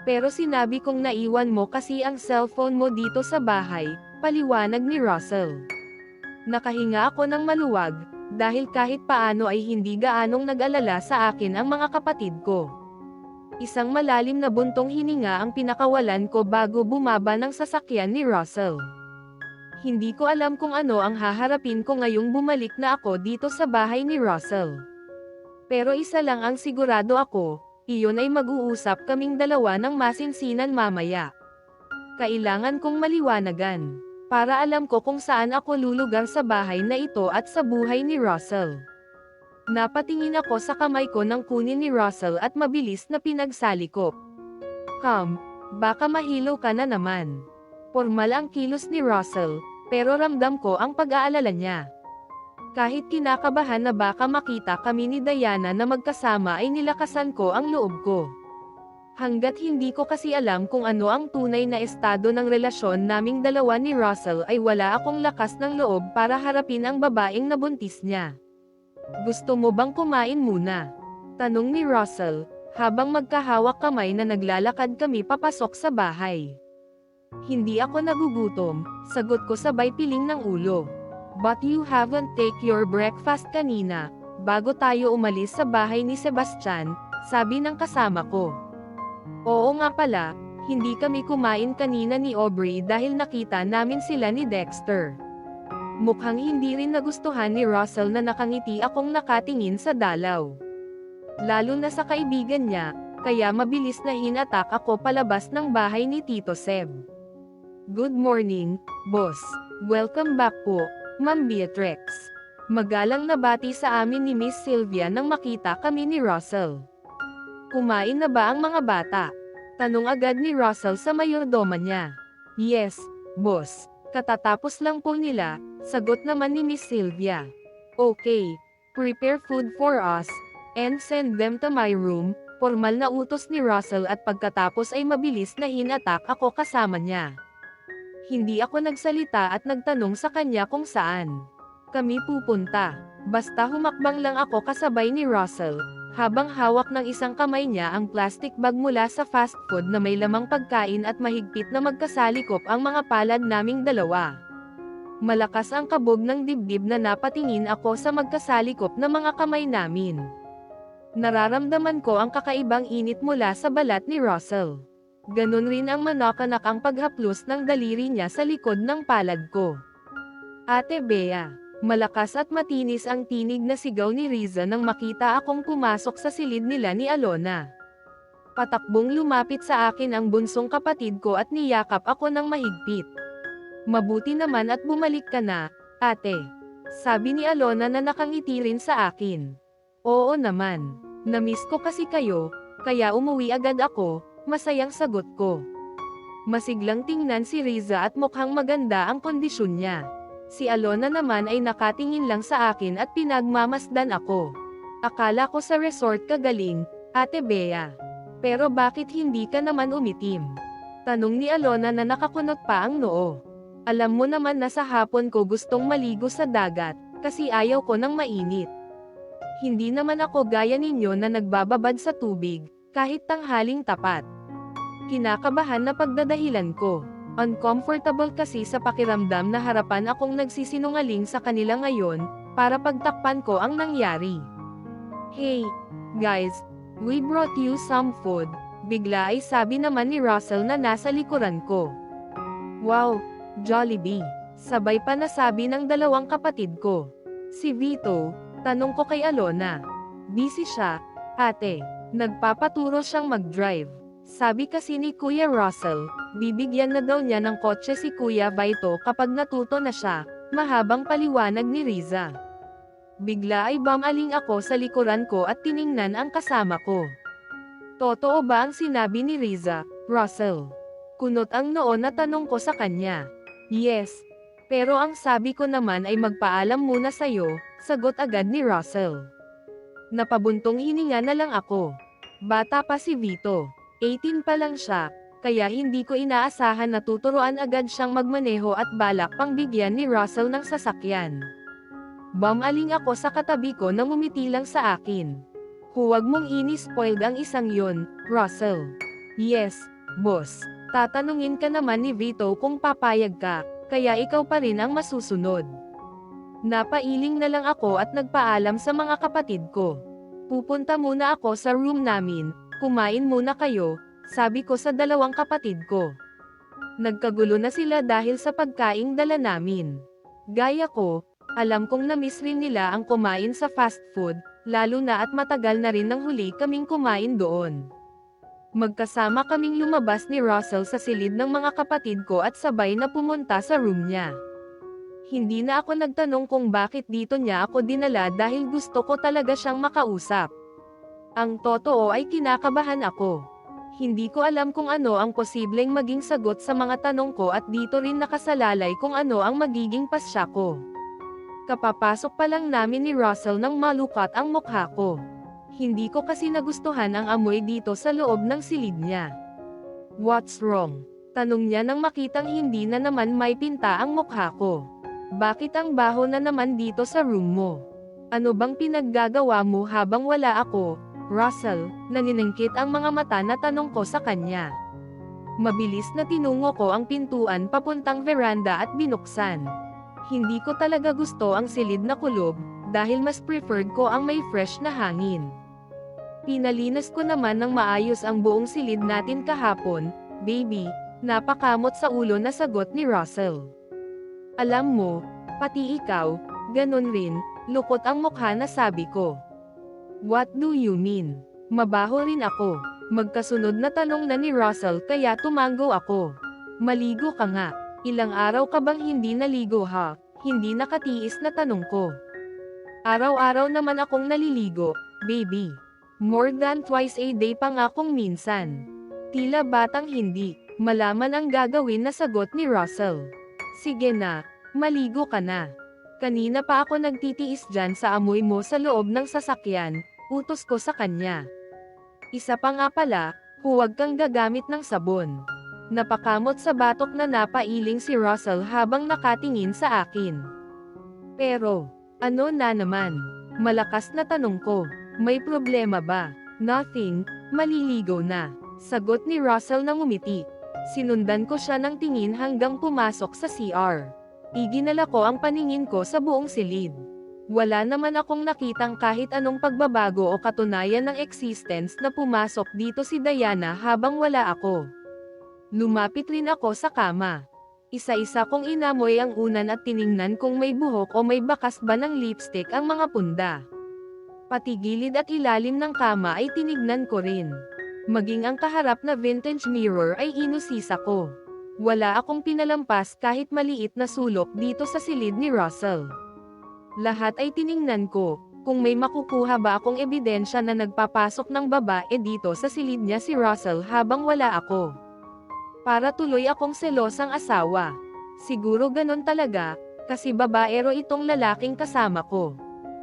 Pero sinabi kong naiwan mo kasi ang cellphone mo dito sa bahay, paliwanag ni Russell. Nakahinga ako ng maluwag, dahil kahit paano ay hindi gaanong nag-alala sa akin ang mga kapatid ko. Isang malalim na buntong hininga ang pinakawalan ko bago bumaba ng sasakyan ni Russell. Hindi ko alam kung ano ang haharapin ko ngayong bumalik na ako dito sa bahay ni Russell. Pero isa lang ang sigurado ako, iyon ay mag-uusap kaming dalawa ng masinsinan mamaya. Kailangan kong maliwanagan, para alam ko kung saan ako lulugar sa bahay na ito at sa buhay ni Russell. Napatingin ako sa kamay ko nang kunin ni Russell at mabilis na pinagsalikop. Come, baka mahilo ka na naman. Formal ang kilos ni Russell, pero ramdam ko ang pag-aalala niya. Kahit kinakabahan na baka makita kami ni Diana na magkasama ay nilakasan ko ang loob ko. Hanggat hindi ko kasi alam kung ano ang tunay na estado ng relasyon naming dalawa ni Russell ay wala akong lakas ng loob para harapin ang babaeng nabuntis niya. Gusto mo bang kumain muna? Tanong ni Russell, habang magkahawak kamay na naglalakad kami papasok sa bahay. Hindi ako nagugutom, sagot ko sabay piling ng ulo. But you haven't take your breakfast kanina, bago tayo umalis sa bahay ni Sebastian, sabi ng kasama ko. Oo nga pala, hindi kami kumain kanina ni Aubrey dahil nakita namin sila ni Dexter. Mukhang hindi rin nagustuhan ni Russell na nakangiti akong nakatingin sa dalaw. Lalo na sa kaibigan niya, kaya mabilis na hinatak ako palabas ng bahay ni Tito Seb. Good morning, boss. Welcome back po, Ma'am Beatrix. Magalang na bati sa amin ni Miss Sylvia nang makita kami ni Russell. Kumain na ba ang mga bata? Tanong agad ni Russell sa mayordoma niya. Yes, boss. Katatapos lang po nila, sagot naman ni Miss Sylvia. Okay, prepare food for us, and send them to my room, formal na utos ni Russell at pagkatapos ay mabilis na hinatak ako kasama niya. Hindi ako nagsalita at nagtanong sa kanya kung saan kami pupunta. Basta humakbang lang ako kasabay ni Russell, habang hawak ng isang kamay niya ang plastic bag mula sa fast food na may lamang pagkain at mahigpit na magkasalikop ang mga palad naming dalawa. Malakas ang kabog ng dibdib na napatingin ako sa magkasalikop na mga kamay namin. Nararamdaman ko ang kakaibang init mula sa balat ni Russell. Ganon rin ang manakanak ang paghaplos ng daliri niya sa likod ng palad ko. Ate Bea, malakas at matinis ang tinig na sigaw ni Riza nang makita akong pumasok sa silid nila ni Alona. Patakbong lumapit sa akin ang bunsong kapatid ko at niyakap ako ng mahigpit. Mabuti naman at bumalik ka na, ate. Sabi ni Alona na nakangiti rin sa akin. Oo naman. Namiss ko kasi kayo, kaya umuwi agad ako. Masayang sagot ko. Masiglang tingnan si Riza at mukhang maganda ang kondisyon niya. Si Alona naman ay nakatingin lang sa akin at pinagmamasdan ako. Akala ko sa resort ka galing, Ate Bea. Pero bakit hindi ka naman umitim? Tanong ni Alona na nakakunot pa ang noo. Alam mo naman na sa hapon ko gustong maligo sa dagat, kasi ayaw ko ng mainit. Hindi naman ako gaya ninyo na nagbababad sa tubig, kahit tanghaling tapat. Kinakabahan na pagdadahilan ko. Uncomfortable kasi sa pakiramdam na harapan akong nagsisinungaling sa kanila ngayon, para pagtakpan ko ang nangyari. Hey, guys, we brought you some food, bigla ay sabi naman ni Russell na nasa likuran ko. Wow, Jollibee, sabay pa nasabi ng dalawang kapatid ko. Si Vito, tanong ko kay Alona. Busy siya, ate, nagpapaturo siyang mag-drive. Sabi kasi ni Kuya Russell, bibigyan na daw niya ng kotse si Kuya Vito kapag natuto na siya, mahabang paliwanag ni Riza. Bigla ay bumaling ako sa likuran ko at tiningnan ang kasama ko. Totoo ba ang sinabi ni Riza, Russell? Kunot ang noo na tanong ko sa kanya. Yes. Pero ang sabi ko naman ay magpaalam muna sa'yo, sagot agad ni Russell. Napabuntong hininga na lang ako. Bata pa si Vito. 18 pa lang siya, kaya hindi ko inaasahan na tuturuan agad siyang magmaneho at balak pang bigyan ni Russell ng sasakyan. Bumaling ako sa katabi ko na ngumiti lang sa akin. Huwag mong ini-spoiled ang isang yon, Russell. Yes, boss. Tatanungin ka naman ni Vito kung papayag ka, kaya ikaw pa rin ang masusunod. Napailing na lang ako at nagpaalam sa mga kapatid ko. Pupunta muna ako sa room namin. Kumain muna kayo, sabi ko sa dalawang kapatid ko. Nagkagulo na sila dahil sa pagkaing dala namin. Gaya ko, alam kong na-miss rin nila ang kumain sa fast food, lalo na at matagal na rin nang huli kaming kumain doon. Magkasama kaming lumabas ni Russell sa silid ng mga kapatid ko at sabay na pumunta sa room niya. Hindi na ako nagtanong kung bakit dito niya ako dinala dahil gusto ko talaga siyang makausap. Ang totoo ay kinakabahan ako. Hindi ko alam kung ano ang posibleng maging sagot sa mga tanong ko at dito rin nakasalalay kung ano ang magiging pasya ko. Kapapasok pa lang namin ni Russell nang malukat ang mukha ko. Hindi ko kasi nagustuhan ang amoy dito sa loob ng silid niya. What's wrong? Tanong niya nang makitang hindi na naman may pinta ang mukha ko. Bakit ang baho na naman dito sa room mo? Ano bang pinaggagawa mo habang wala ako? Russell, nanginingkit ang mga mata na tanong ko sa kanya. Mabilis na tinungo ko ang pintuan papuntang veranda at binuksan. Hindi ko talaga gusto ang silid na kulob, dahil mas preferred ko ang may fresh na hangin. Pinalinas ko naman ng maayos ang buong silid natin kahapon, baby, napakamot sa ulo na sagot ni Russell. Alam mo, pati ikaw, ganun rin, lukot ang mukha na sabi ko. What do you mean? Mabaho rin ako. Magkasunod na tanong na ni Russell kaya tumango ako. Maligo ka nga. Ilang araw ka bang hindi naligo ha? Hindi nakatiis na tanong ko. Araw-araw naman akong naliligo, baby. More than twice a day pa nga kung minsan. Tila batang hindi malaman ang gagawin na sagot ni Russell. Sige na, maligo ka na. Kanina pa ako nagtitiis dyan sa amoy mo sa loob ng sasakyan, utos ko sa kanya. Isa pa nga pala, huwag kang gagamit ng sabon. Napakamot sa batok na napailing si Russell habang nakatingin sa akin. Pero, ano na naman? Malakas na tanong ko, may problema ba? Nothing, maliligo na. Sagot ni Russell nang ngumiti. Sinundan ko siya ng tingin hanggang pumasok sa CR. Iginala ko ang paningin ko sa buong silid. Wala naman akong nakitang kahit anong pagbabago o katunayan ng existence na pumasok dito si Diana habang wala ako. Lumapit rin ako sa kama. Isa-isa kong inamoy ang unan at tiningnan kung may buhok o may bakas ba ng lipstick ang mga punda. Pati gilid at ilalim ng kama ay tinignan ko rin. Maging ang kaharap na vintage mirror ay inusisa ko. Wala akong pinalampas kahit maliit na sulok dito sa silid ni Russell. Lahat ay tiningnan ko, kung may makukuha ba akong ebidensya na nagpapasok ng babae dito sa silid niya si Russell habang wala ako. Para tuloy akong selosang asawa. Siguro ganon talaga, kasi babaero itong lalaking kasama ko.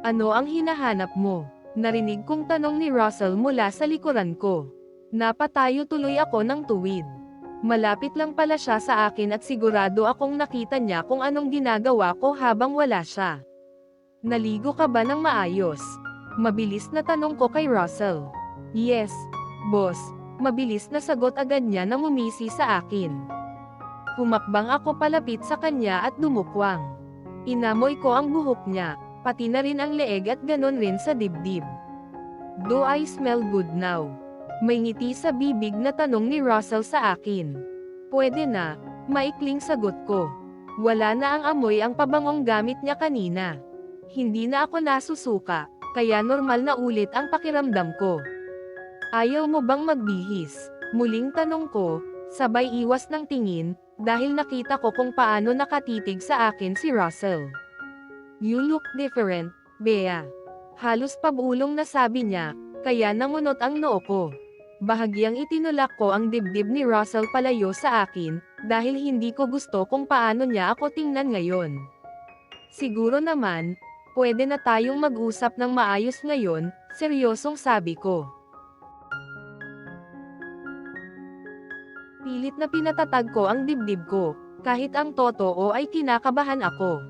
Ano ang hinahanap mo? Narinig kong tanong ni Russell mula sa likuran ko. Napatayo tuloy ako ng tuwid. Malapit lang pala siya sa akin at sigurado akong nakita niya kung anong ginagawa ko habang wala siya. Naligo ka ba ng maayos? Mabilis na tanong ko kay Russell. Yes, boss. Mabilis na sagot agad niya nang umisi sa akin. Humakbang ako palapit sa kanya at dumukwang. Inamoy ko ang buhok niya, pati na rin ang leeg at ganon rin sa dibdib. Do I smell good now? May ngiti sa bibig na tanong ni Russell sa akin. Pwede na, maikling sagot ko. Wala na ang amoy ang pabangong gamit niya kanina. Hindi na ako nasusuka, kaya normal na ulit ang pakiramdam ko. Ayaw mo bang magbihis? Muling tanong ko, sabay iwas ng tingin, dahil nakita ko kung paano nakatitig sa akin si Russell. You look different, Bea. Halos pabulong na sabi niya, kaya nangunot ang noo ko. Bahagyang itinulak ko ang dibdib ni Russell palayo sa akin, dahil hindi ko gusto kung paano niya ako tingnan ngayon. Siguro naman, pwede na tayong mag-usap ng maayos ngayon, seryosong sabi ko. Pilit na pinatatag ko ang dibdib ko, kahit ang totoo ay kinakabahan ako.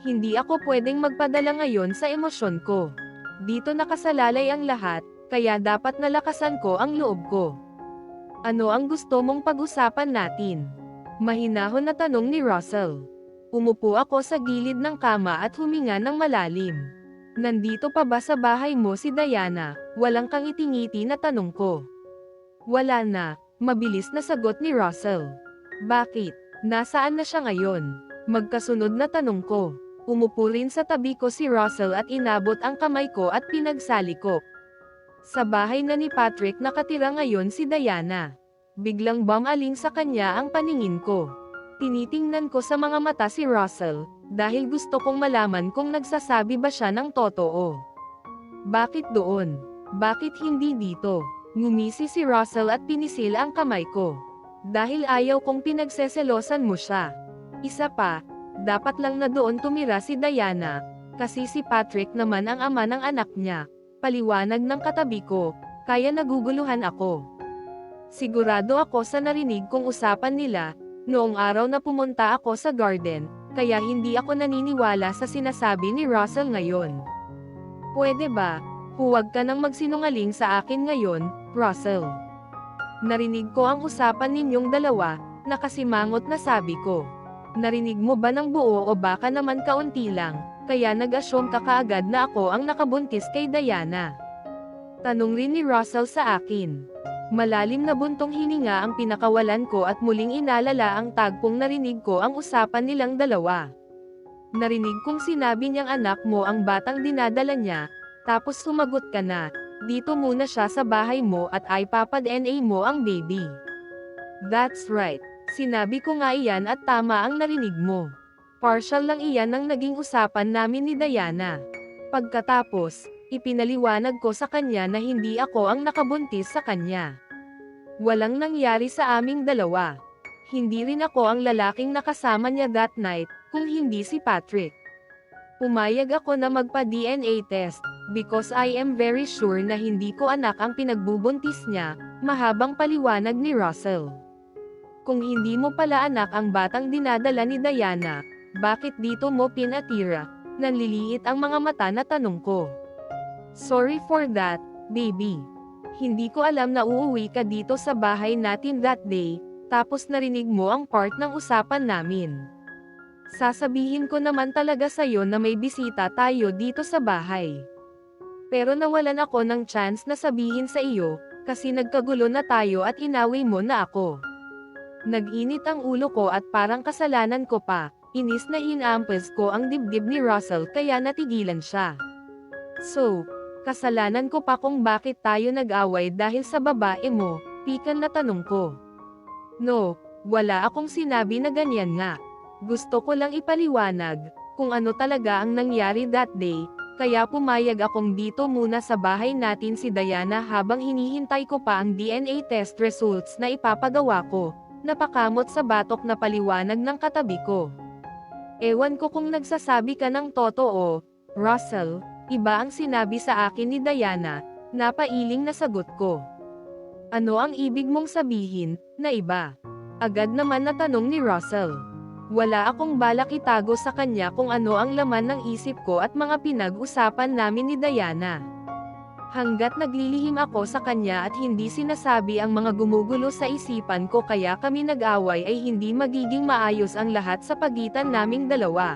Hindi ako pwedeng magpadala ngayon sa emosyon ko. Dito nakasalalay ang lahat, kaya dapat nalakasan ko ang loob ko. Ano ang gusto mong pag-usapan natin? Mahinahon na tanong ni Russell. Umupo ako sa gilid ng kama at huminga ng malalim. Nandito pa ba sa bahay mo si Diana? Walang kang itingiti na tanong ko. Wala na, mabilis na sagot ni Russell. Bakit? Nasaan na siya ngayon? Magkasunod na tanong ko. Umupo rin sa tabi ko si Russell at inabot ang kamay ko at pinagsalikop. Sa bahay na ni Patrick nakatira ngayon si Diana. Biglang bumaling sa kanya ang paningin ko. Tinitingnan ko sa mga mata si Russell, dahil gusto kong malaman kung nagsasabi ba siya ng totoo. Bakit doon? Bakit hindi dito? Ngumisi si Russell at pinisil ang kamay ko. Dahil ayaw kong pinagseselosan mo siya. Isa pa, dapat lang na doon tumira si Diana, kasi si Patrick naman ang ama ng anak niya. Paliwanag ng katabi ko, kaya naguguluhan ako. Sigurado ako sa narinig kong usapan nila, noong araw na pumunta ako sa garden, kaya hindi ako naniniwala sa sinasabi ni Russell ngayon. Pwede ba, huwag ka nang magsinungaling sa akin ngayon, Russell? Narinig ko ang usapan ninyong dalawa, nakasimangot na sabi ko. Narinig mo ba ng buo o baka naman kaunti lang, kaya nag-assume ka kaagad na ako ang nakabuntis kay Diana? Tanong rin ni Russell sa akin. Malalim na buntong hininga ang pinakawalan ko at muling inalala ang tagpong narinig ko ang usapan nilang dalawa. Narinig kong sinabi niyang anak mo ang batang dinadala niya, tapos sumagot ka na, dito muna siya sa bahay mo at ipapad-DNA mo ang baby. That's right. Sinabi ko nga iyan at tama ang narinig mo. Partial lang iyan ang naging usapan namin ni Diana. Pagkatapos, ipinaliwanag ko sa kanya na hindi ako ang nakabuntis sa kanya. Walang nangyari sa aming dalawa. Hindi rin ako ang lalaking nakasama niya that night, kung hindi si Patrick. Pumayag ako na magpa-DNA test, because I am very sure na hindi ko anak ang pinagbubuntis niya, mahabang paliwanag ni Russell. Kung hindi mo pala anak ang batang dinadala ni Diana, bakit dito mo pinatira? Nanliliit ang mga mata na tanong ko. Sorry for that, baby. Hindi ko alam na uuwi ka dito sa bahay natin that day, tapos narinig mo ang part ng usapan namin. Sasabihin ko naman talaga sa'yo na may bisita tayo dito sa bahay. Pero nawalan ako ng chance na sabihin sa iyo, kasi nagkagulo na tayo at inaway mo na ako. Nag-init ang ulo ko at parang kasalanan ko pa, inis na hinampas ko ang dibdib ni Russell kaya natigilan siya. So, kasalanan ko pa kung bakit tayo nag-away dahil sa babae mo, pikan na tanong ko. No, wala akong sinabi na ganyan nga. Gusto ko lang ipaliwanag, kung ano talaga ang nangyari that day, kaya pumayag akong dito muna sa bahay natin si Diana habang hinihintay ko pa ang DNA test results na ipapagawa ko. Napakamot sa batok na paliwanag ng katabi ko. Ewan ko kung nagsasabi ka ng totoo, Russell, iba ang sinabi sa akin ni Diana, napailing na sagot ko. Ano ang ibig mong sabihin, na iba? Agad naman na tanong ni Russell. Wala akong balak itago sa kanya kung ano ang laman ng isip ko at mga pinag-usapan namin ni Diana. Hanggat naglilihim ako sa kanya at hindi sinasabi ang mga gumugulo sa isipan ko kaya kami nag-away ay hindi magiging maayos ang lahat sa pagitan naming dalawa.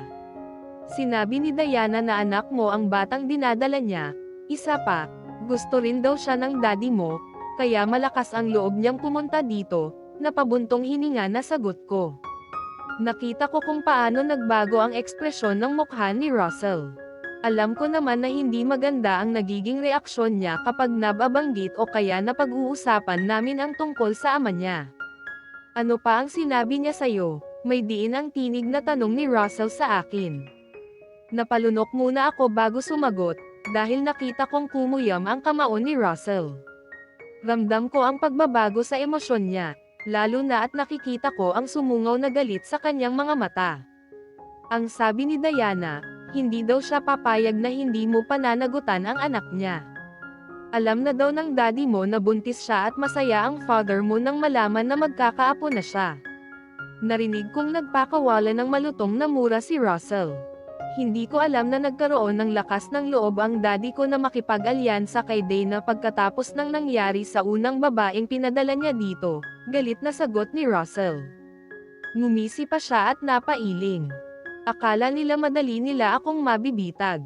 Sinabi ni Diana na anak mo ang batang dinadala niya, isa pa, gusto rin daw siya ng daddy mo, kaya malakas ang loob niyang pumunta dito, napabuntong hininga na sagot ko. Nakita ko kung paano nagbago ang ekspresyon ng mukha ni Russell. Alam ko naman na hindi maganda ang nagiging reaksyon niya kapag nababanggit o kaya napag-uusapan namin ang tungkol sa ama niya. Ano pa ang sinabi niya sa'yo? May diin ang tinig na tanong ni Russell sa akin. Napalunok muna ako bago sumagot, dahil nakita kong kumuyam ang kamao ni Russell. Ramdam ko ang pagbabago sa emosyon niya, lalo na at nakikita ko ang sumungaw na galit sa kanyang mga mata. Ang sabi ni Diana, hindi daw siya papayag na hindi mo pananagutan ang anak niya. Alam na daw ng daddy mo na buntis siya at masaya ang father mo nang malaman na magkakaapo na siya. Narinig kong nagpakawala ng malutong na mura si Russell. Hindi ko alam na nagkaroon ng lakas ng loob ang daddy ko na makipag-alyansa kay Dana pagkatapos ng nangyari sa unang babaeng pinadala niya dito, galit na sagot ni Russell. Ngumisi pa siya at napailing. Akala nila madali nila akong mabibitag.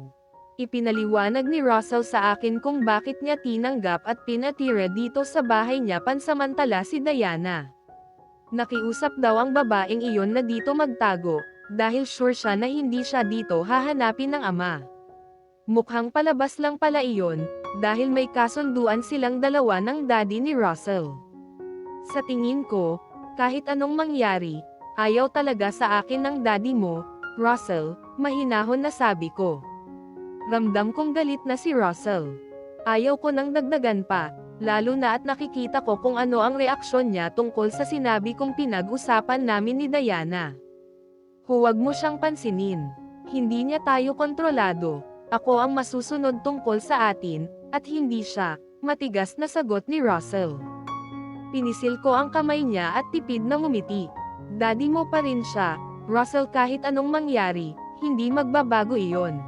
Ipinaliwanag ni Russell sa akin kung bakit niya tinanggap at pinatira dito sa bahay niya pansamantala si Diana. Nakiusap daw ang babaeng iyon na dito magtago, dahil sure siya na hindi siya dito hahanapin ng ama. Mukhang palabas lang pala iyon, dahil may kasunduan silang dalawa ng daddy ni Russell. Sa tingin ko, kahit anong mangyari, ayaw talaga sa akin ng daddy mo, Russell, mahinahon na sabi ko. Ramdam kong galit na si Russell. Ayaw ko nang dagdagan pa, lalo na at nakikita ko kung ano ang reaksyon niya tungkol sa sinabi kong pinag-usapan namin ni Diana. Huwag mo siyang pansinin. Hindi niya tayo kontrolado. Ako ang masusunod tungkol sa atin, at hindi siya, matigas na sagot ni Russell. Pinisil ko ang kamay niya at tipid na ngumiti. Daddy mo pa rin siya, Russell, kahit anong mangyari, hindi magbabago iyon.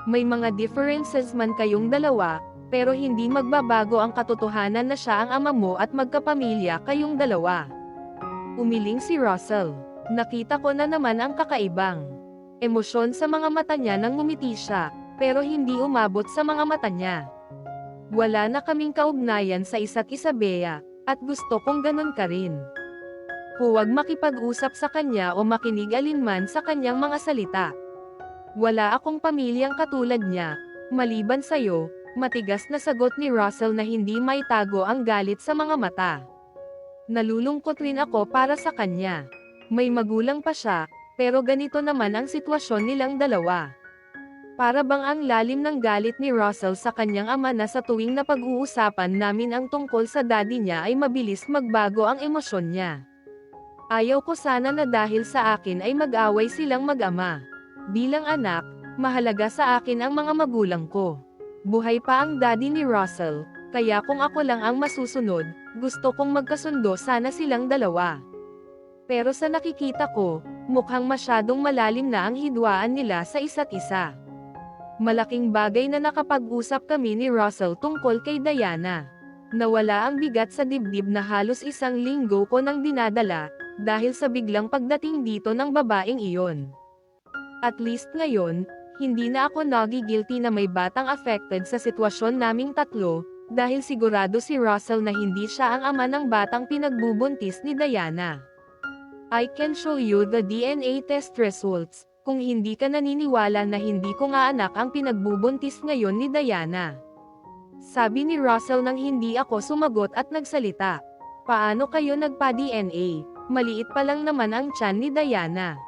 May mga differences man kayong dalawa, Pero hindi magbabago ang katotohanan na siya ang ama mo at magkapamilya kayong dalawa. Umiling si Russell. Nakita ko na naman ang kakaibang emosyon sa mga mata niya nang ngumiti siya, pero hindi umabot sa mga mata niya. Wala na kaming kaugnayan sa isa't isa, Bea, at gusto kong ganun ka rin. Huwag makipag-usap sa kanya o makinig alinman sa kanyang mga salita. Wala akong pamilyang katulad niya, maliban sa'yo, matigas na sagot ni Russell na hindi maitago ang galit sa mga mata. Nalulungkot rin ako para sa kanya. May magulang pa siya, pero ganito naman ang sitwasyon nilang dalawa. Para bang ang lalim ng galit ni Russell sa kanyang ama na sa tuwing napag-uusapan namin ang tungkol sa daddy niya ay mabilis magbago ang emosyon niya. Ayaw ko sana na dahil sa akin ay mag-away silang mag-ama. Bilang anak, mahalaga sa akin ang mga magulang ko. Buhay pa ang daddy ni Russell, kaya kung ako lang ang masusunod, gusto kong magkasundo sana silang dalawa. Pero sa nakikita ko, mukhang masyadong malalim na ang hidwaan nila sa isa't isa. Malaking bagay na nakapag-usap kami ni Russell tungkol kay Diana. Nawala ang bigat sa dibdib na halos isang linggo ko nang dinadala, dahil sa biglang pagdating dito ng babaeng iyon. At least ngayon, hindi na ako nagigilty na may batang affected sa sitwasyon naming tatlo, dahil sigurado si Russell na hindi siya ang ama ng batang pinagbubuntis ni Diana. I can show you the DNA test results, kung hindi ka naniniwala na hindi ko nga anak ang pinagbubuntis ngayon ni Diana. Sabi ni Russell nang hindi ako sumagot at nagsalita. Paano kayo nagpa-DNA? Maliit pa lang naman ang tiyan ni Diana.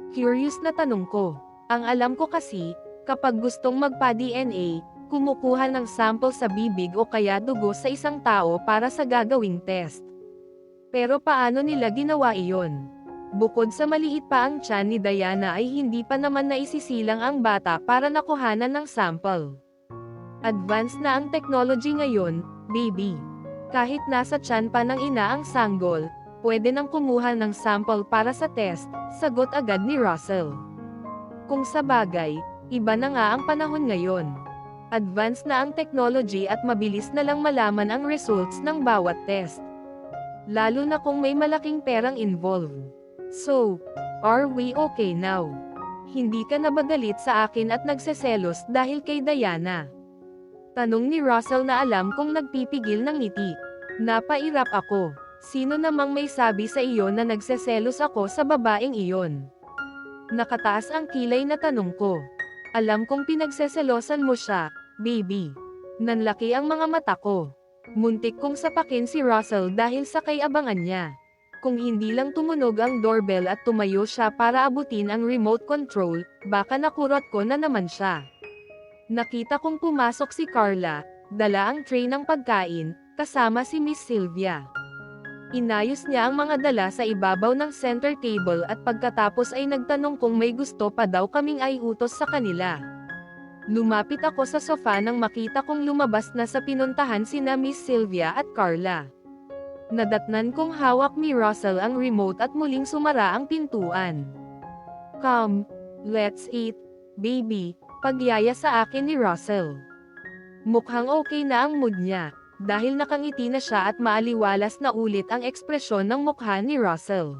Curious na tanong ko. Ang alam ko kasi, kapag gustong magpa-DNA, kumukuha ng sample sa bibig o kaya dugo sa isang tao para sa gagawing test. Pero paano nila ginawa iyon? Bukod sa maliit pa ang tiyan ni Diana ay hindi pa naman naisisilang ang bata para nakuhanan ng sample. Advanced na ang technology ngayon, baby. Kahit nasa tiyan pa ng ina ang sanggol, pwede nang kumuha ng sample para sa test, sagot agad ni Russell. Kung sa bagay, iba na nga ang panahon ngayon. Advanced na ang technology at mabilis na lang malaman ang results ng bawat test. Lalo na kung may malaking perang involved. So, are we okay now? Hindi ka na ba galit sa akin at nagseselos dahil kay Diana? Tanong ni Russell na alam kong nagpipigil ng ngiti. Napairap ako. Sino namang may sabi sa iyo na nagseselos ako sa babaeng iyon? Nakataas ang kilay na tanong ko. Alam kong pinagseselosan mo siya, baby. Nanlaki ang mga mata ko. Muntik kong sapakin si Russell dahil sa kay-abangan niya. Kung hindi lang tumunog ang doorbell at tumayo siya para abutin ang remote control, baka nakurot ko na naman siya. Nakita kong pumasok si Carla, dala ang tray ng pagkain, kasama si Miss Sylvia. Inayos niya ang mga dala sa ibabaw ng center table at pagkatapos ay nagtanong kung may gusto pa daw kaming aiutos sa kanila. Lumapit ako sa sofa nang makita kong lumabas na sa pinuntahan sina Miss Sylvia at Carla. Nadatnan kong hawak ni Russell ang remote at muling sumara ang pintuan. Come, let's eat, baby, pagyaya sa akin ni Russell. Mukhang okay na ang mood niya, dahil nakangiti na siya at maaliwalas na ulit ang ekspresyon ng mukha ni Russell.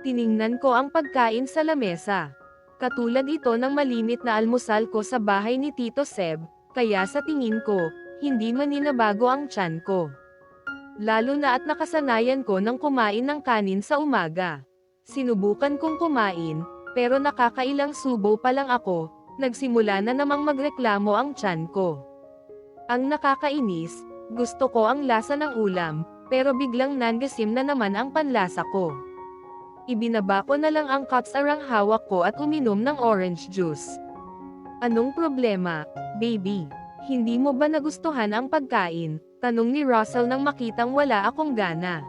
Tiningnan ko ang pagkain sa lamesa. Katulad ito ng malimit na almusal ko sa bahay ni Tito Seb, kaya sa tingin ko, hindi maninabago ang tiyan ko. Lalo na at nakasanayan ko ng kumain ng kanin sa umaga. Sinubukan kong kumain, pero nakakailang subo pa lang ako, nagsimula na namang magreklamo ang tiyan ko. Ang nakakainis, gusto ko ang lasa ng ulam, pero biglang nangasim na naman ang panlasa ko. Ibinaba ko na lang ang kutsarang hawak ko at uminom ng orange juice. Anong problema, baby? Hindi mo ba nagustuhan ang pagkain? Tanong ni Russell nang makitang wala akong gana.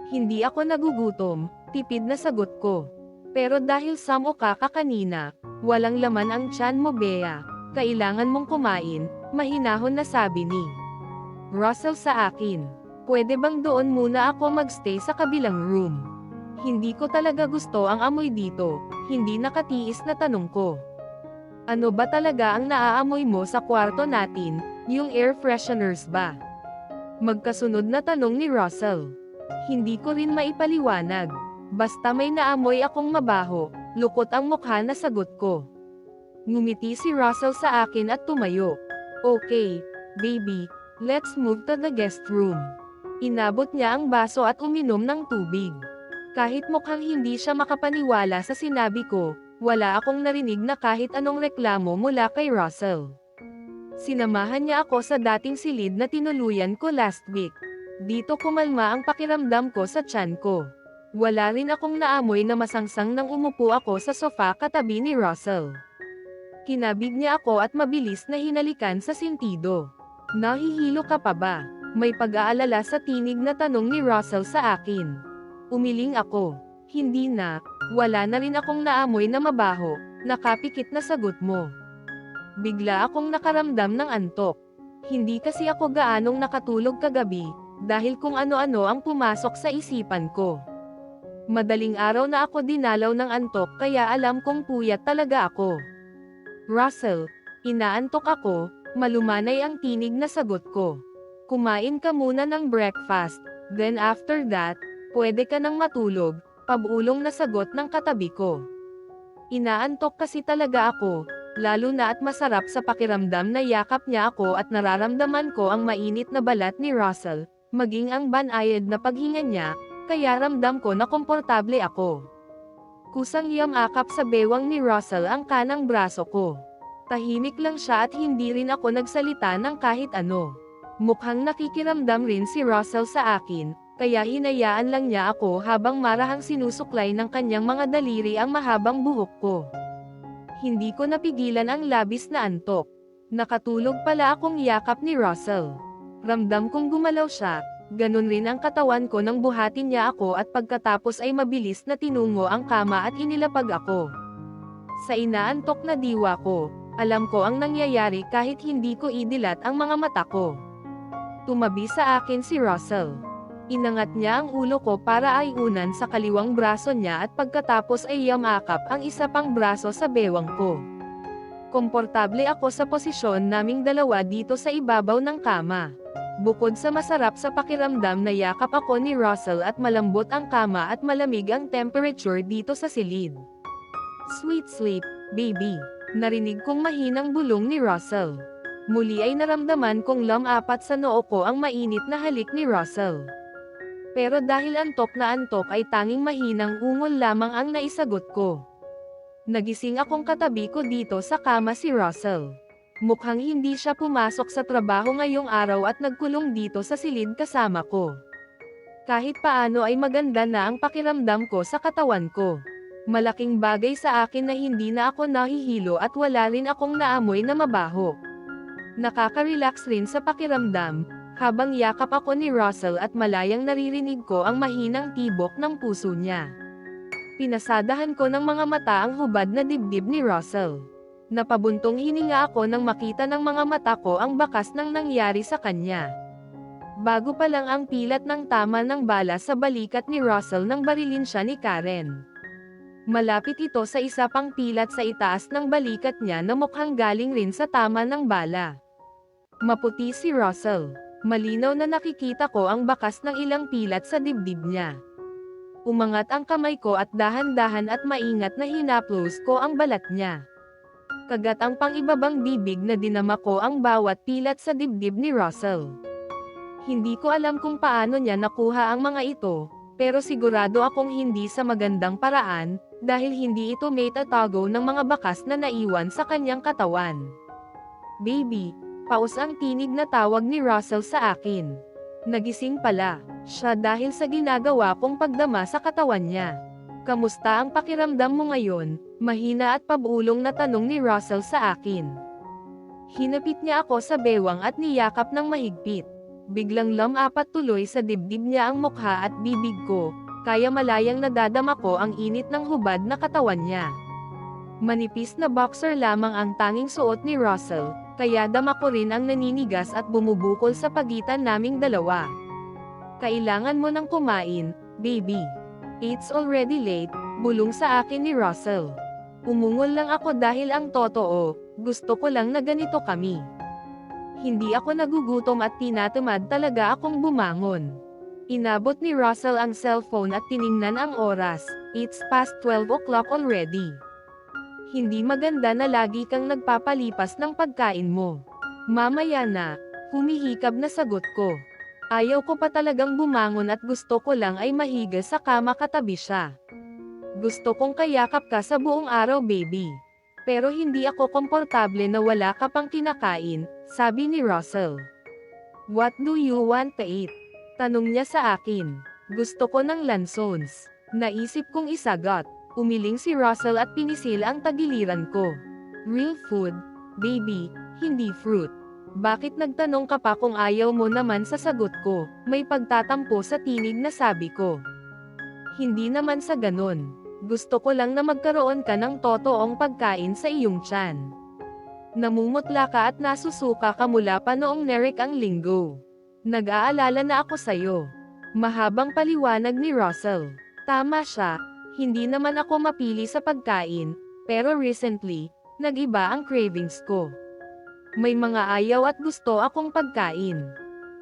Hindi ako nagugutom, tipid na sagot ko. Pero dahil samuka ka kanina, walang laman ang tiyan mo, Bea. Kailangan mong kumain, mahinahon na sabi ni Russell sa akin. Pwede bang doon muna ako magstay sa kabilang room? Hindi ko talaga gusto ang amoy dito, hindi nakatiis na tanong ko. Ano ba talaga ang naaamoy mo sa kwarto natin? Yung air fresheners ba? Magkasunod na tanong ni Russell. Hindi ko rin maipaliwanag. Basta may naamoy akong mabaho, lukot ang mukha na sagot ko. Ngumiti si Russell sa akin at tumayo. Okay, baby, let's move to the guest room. Inabot niya ang baso at uminom ng tubig. Kahit mukhang hindi siya makapaniwala sa sinabi ko, wala akong narinig na kahit anong reklamo mula kay Russell. Sinamahan niya ako sa dating silid na tinuluyan ko last week. Dito kumalma ang pakiramdam ko sa tiyan ko. Wala rin akong naamoy na masangsang nang umupo ako sa sofa katabi ni Russell. Kinabig niya ako at mabilis na hinalikan sa sentido. Nahihilo ka pa ba? May pag-aalala sa tinig na tanong ni Russell sa akin. Umiling ako. Hindi na, wala na rin akong naamoy na mabaho, nakapikit na sagot mo. Bigla akong nakaramdam ng antok. Hindi kasi ako gaanong nakatulog kagabi, dahil kung ano-ano ang pumasok sa isipan ko. Madaling araw na ako dinalaw ng antok kaya alam kong puyat talaga ako. Russell, inaantok ako, malumanay ang tinig na sagot ko. Kumain ka muna ng breakfast, then after that, pwede ka nang matulog, pabulong na sagot ng katabi ko. Inaantok kasi talaga ako, lalo na at masarap sa pakiramdam na yakap niya ako at nararamdaman ko ang mainit na balat ni Russell, maging ang banayad na paghinga niya, kaya ramdam ko na komportable ako. Kusang yamakap sa bewang ni Russell ang kanang braso ko. Tahimik lang siya at hindi rin ako nagsalita ng kahit ano. Mukhang nakikiramdam rin si Russell sa akin, kaya hinayaan lang niya ako habang marahang sinusuklay ng kanyang mga daliri ang mahabang buhok ko. Hindi ko napigilan ang labis na antok. Nakatulog pala akong yakap ni Russell. Ramdam kong gumalaw siya, ganun rin ang katawan ko nang buhatin niya ako at pagkatapos ay mabilis na tinungo ang kama at inilapag ako. Sa inaantok na diwa ko, alam ko ang nangyayari kahit hindi ko idilat ang mga mata ko. Tumabi sa akin si Russell. Inangat niya ang ulo ko para ayunan sa kaliwang braso niya at pagkatapos ay yamakap ang isa pang braso sa bewang ko. Komportable ako sa posisyon naming dalawa dito sa ibabaw ng kama. Bukod sa masarap sa pakiramdam na yakap ako ni Russell at malambot ang kama at malamig ang temperature dito sa silid. Sweet sleep, baby. Narinig kong mahinang bulong ni Russell. Muli ay naramdaman kong lumapat sa noo ko ang mainit na halik ni Russell. Pero dahil antok na antok ay tanging mahinang ungol lamang ang naisagot ko. Nagising akong katabi ko dito sa kama si Russell. Mukhang hindi siya pumasok sa trabaho ngayong araw at nagkulong dito sa silid kasama ko. Kahit paano ay maganda na ang pakiramdam ko sa katawan ko. Malaking bagay sa akin na hindi na ako nahihilo at wala rin akong naamoy na mabaho. Nakaka-relax rin sa pakiramdam, habang yakap ako ni Russell at malayang naririnig ko ang mahinang tibok ng puso niya. Pinasadahan ko ng mga mata ang hubad na dibdib ni Russell. Napabuntong hininga ako nang makita ng mga mata ko ang bakas ng nangyari sa kanya. Bago pa lang ang pilat ng tama ng bala sa balikat ni Russell nang barilin siya ni Karen. Malapit ito sa isa pang pilat sa itaas ng balikat niya na mukhang galing rin sa tama ng bala. Maputi si Russell. Malinaw na nakikita ko ang bakas ng ilang pilat sa dibdib niya. Umangat ang kamay ko at dahan-dahan at maingat na hinaplos ko ang balat niya. Kagat ang pang-ibabang bibig na dinama ko ang bawat pilat sa dibdib ni Russell. Hindi ko alam kung paano niya nakuha ang mga ito, pero sigurado akong hindi sa magandang paraan, dahil hindi ito may tatago ng mga bakas na naiwan sa kanyang katawan. Baby, paus ang tinig na tawag ni Russell sa akin. Nagising pala siya dahil sa ginagawa kong pagdama sa katawan niya. Kamusta ang pakiramdam mo ngayon? Mahina at pabulong na tanong ni Russell sa akin. Hinapit niya ako sa bewang at niyakap ng mahigpit. Biglang lumapat tuloy sa dibdib niya ang mukha at bibig ko, kaya malayang nadadama ko ang init ng hubad na katawan niya. Manipis na boxer lamang ang tanging suot ni Russell, kaya dama ko rin ang naninigas at bumubukol sa pagitan naming dalawa. Kailangan mo nang kumain, baby. It's already late, bulong sa akin ni Russell. Umungol lang ako dahil ang totoo, gusto ko lang na ganito kami. Hindi ako nagugutom at tinatamad talaga akong bumangon. Inabot ni Russell ang cellphone at tiningnan ang oras. It's past 12 o'clock already. Hindi maganda na lagi kang nagpapalipas ng pagkain mo. Mamaya na, humihikab na sagot ko. Ayaw ko pa talagang bumangon at gusto ko lang ay mahiga sa kama katabi siya. Gusto kong kayakap ka sa buong araw baby. Pero hindi ako komportable na wala ka pang kinakain, sabi ni Russell. What do you want to eat? Tanong niya sa akin. Gusto ko ng lansons. Naisip kong isagot. Umiling si Russell at pinisil ang tagiliran ko. Real food, baby, hindi fruit. Bakit nagtanong ka pa kung ayaw mo naman sa sagot ko? May pagtatampo sa tinig na sabi ko. Hindi naman sa ganon. Gusto ko lang na magkaroon ka ng totoong pagkain sa iyong tiyan. Namumutla ka at nasusuka ka mula pa noong Nerek ang linggo. Nag-aalala na ako sayo. Mahabang paliwanag ni Russell. Tama siya. Hindi naman ako mapili sa pagkain, pero recently, nag-iba ang cravings ko. May mga ayaw at gusto akong pagkain.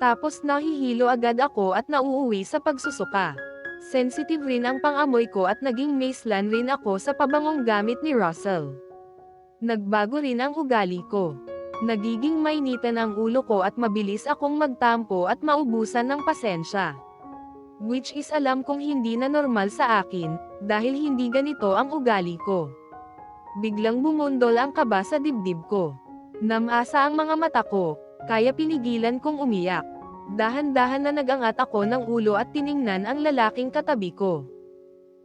Tapos nahihilo agad ako at nauuwi sa pagsusuka. Sensitive rin ang pangamoy ko at naging maselan rin ako sa pabangong gamit ni Russell. Nagbago rin ang ugali ko. Nagiging mainitan ang ulo ko at mabilis akong magtampo at maubusan ng pasensya. Which is alam kong hindi na normal sa akin, dahil hindi ganito ang ugali ko. Biglang bumundol ang kaba sa dibdib ko. Namasa ang mga mata ko, kaya pinigilan kong umiyak. Dahan-dahan na nagangat ako ng ulo at tiningnan ang lalaking katabi ko.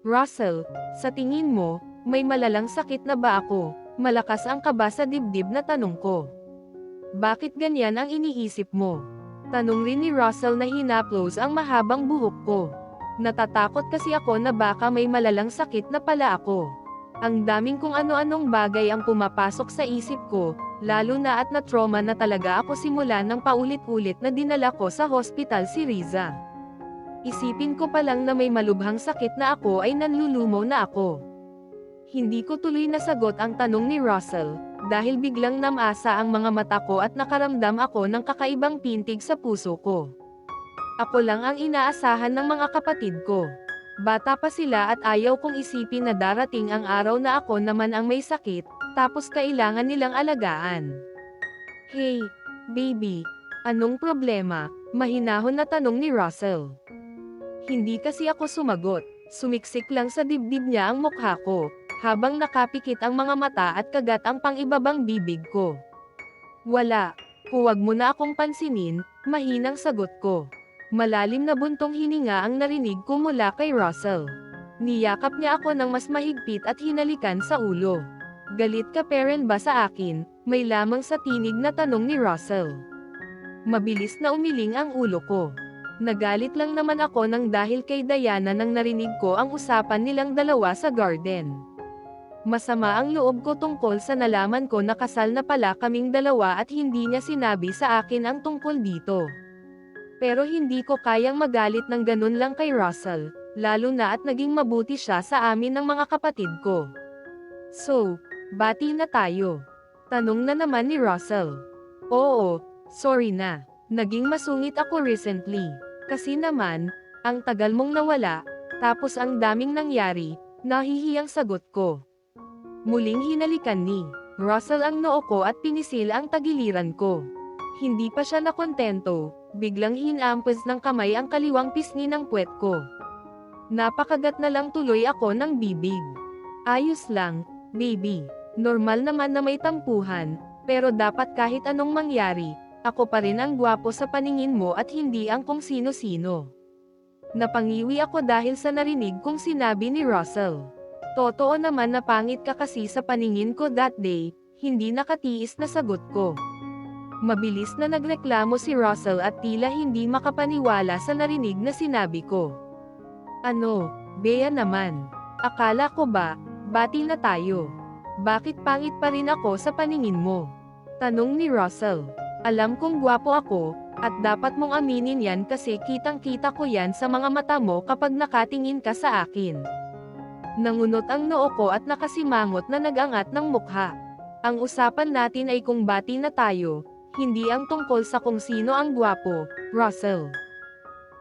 Russell, sa tingin mo, may malalang sakit na ba ako? Malakas ang kaba sa dibdib na tanong ko. Bakit ganyan ang iniisip mo? Tanong rin ni Russell na hinaplos ang mahabang buhok ko. Natatakot kasi ako na baka may malalang sakit na pala ako. Ang daming kung ano-anong bagay ang pumapasok sa isip ko, lalo na at na-trauma na talaga ako simula ng paulit-ulit na dinala ko sa hospital si Riza. Isipin ko pa lang na may malubhang sakit na ako ay nanlulumo na ako. Hindi ko tuloy nasagot ang tanong ni Russell, dahil biglang namasa ang mga mata ko at nakaramdam ako ng kakaibang pintig sa puso ko. Ako lang ang inaasahan ng mga kapatid ko. Bata pa sila at ayaw kong isipin na darating ang araw na ako naman ang may sakit, tapos kailangan nilang alagaan. Hey, baby, anong problema? Mahinahon na tanong ni Russell. Hindi kasi ako sumagot, sumiksik lang sa dibdib niya ang mukha ko, habang nakapikit ang mga mata at kagat ang pang-ibabang bibig ko. Wala, huwag mo na akong pansinin, mahinang sagot ko. Malalim na buntong hininga ang narinig ko mula kay Russell. Niyakap niya ako ng mas mahigpit at hinalikan sa ulo. Galit ka parent ba sa akin? May lamang sa tinig na tanong ni Russell. Mabilis na umiling ang ulo ko. Nagalit lang naman ako nang dahil kay Diana nang narinig ko ang usapan nilang dalawa sa garden. Masama ang loob ko tungkol sa nalaman ko na kasal na pala kaming dalawa at hindi niya sinabi sa akin ang tungkol dito. Pero hindi ko kayang magalit ng ganun lang kay Russell, lalo na at naging mabuti siya sa amin ng mga kapatid ko. So, bati na tayo? Tanong na naman ni Russell. Oo, sorry na. Naging masungit ako recently. Kasi naman, ang tagal mong nawala, tapos ang daming nangyari, nahihiyang sagot ko. Muling hinalikan ni Russell ang noo ko at pinisil ang tagiliran ko. Hindi pa siya nakontento, biglang hinampas ng kamay ang kaliwang pisngi ng puwet ko. Napakagat na lang tuloy ako ng bibig. Ayos lang, baby. Normal naman na may tampuhan, pero dapat kahit anong mangyari, ako pa rin ang gwapo sa paningin mo at hindi ang kung sino-sino. Napangiwi ako dahil sa narinig kong sinabi ni Russell. Totoo naman na pangit ka kasi sa paningin ko that day, hindi nakatiis na sagot ko. Mabilis na nagreklamo si Russell at tila hindi makapaniwala sa narinig na sinabi ko. Ano, Bea naman? Akala ko ba, bati na tayo? Bakit pangit pa rin ako sa paningin mo? Tanong ni Russell. Alam kong gwapo ako, at dapat mong aminin yan kasi kitang-kita ko yan sa mga mata mo kapag nakatingin ka sa akin. Nangunot ang noo ko at nakasimangot na nagangat ng mukha. Ang usapan natin ay kung bati na tayo, Hindi ang tungkol sa kung sino ang gwapo, Russell.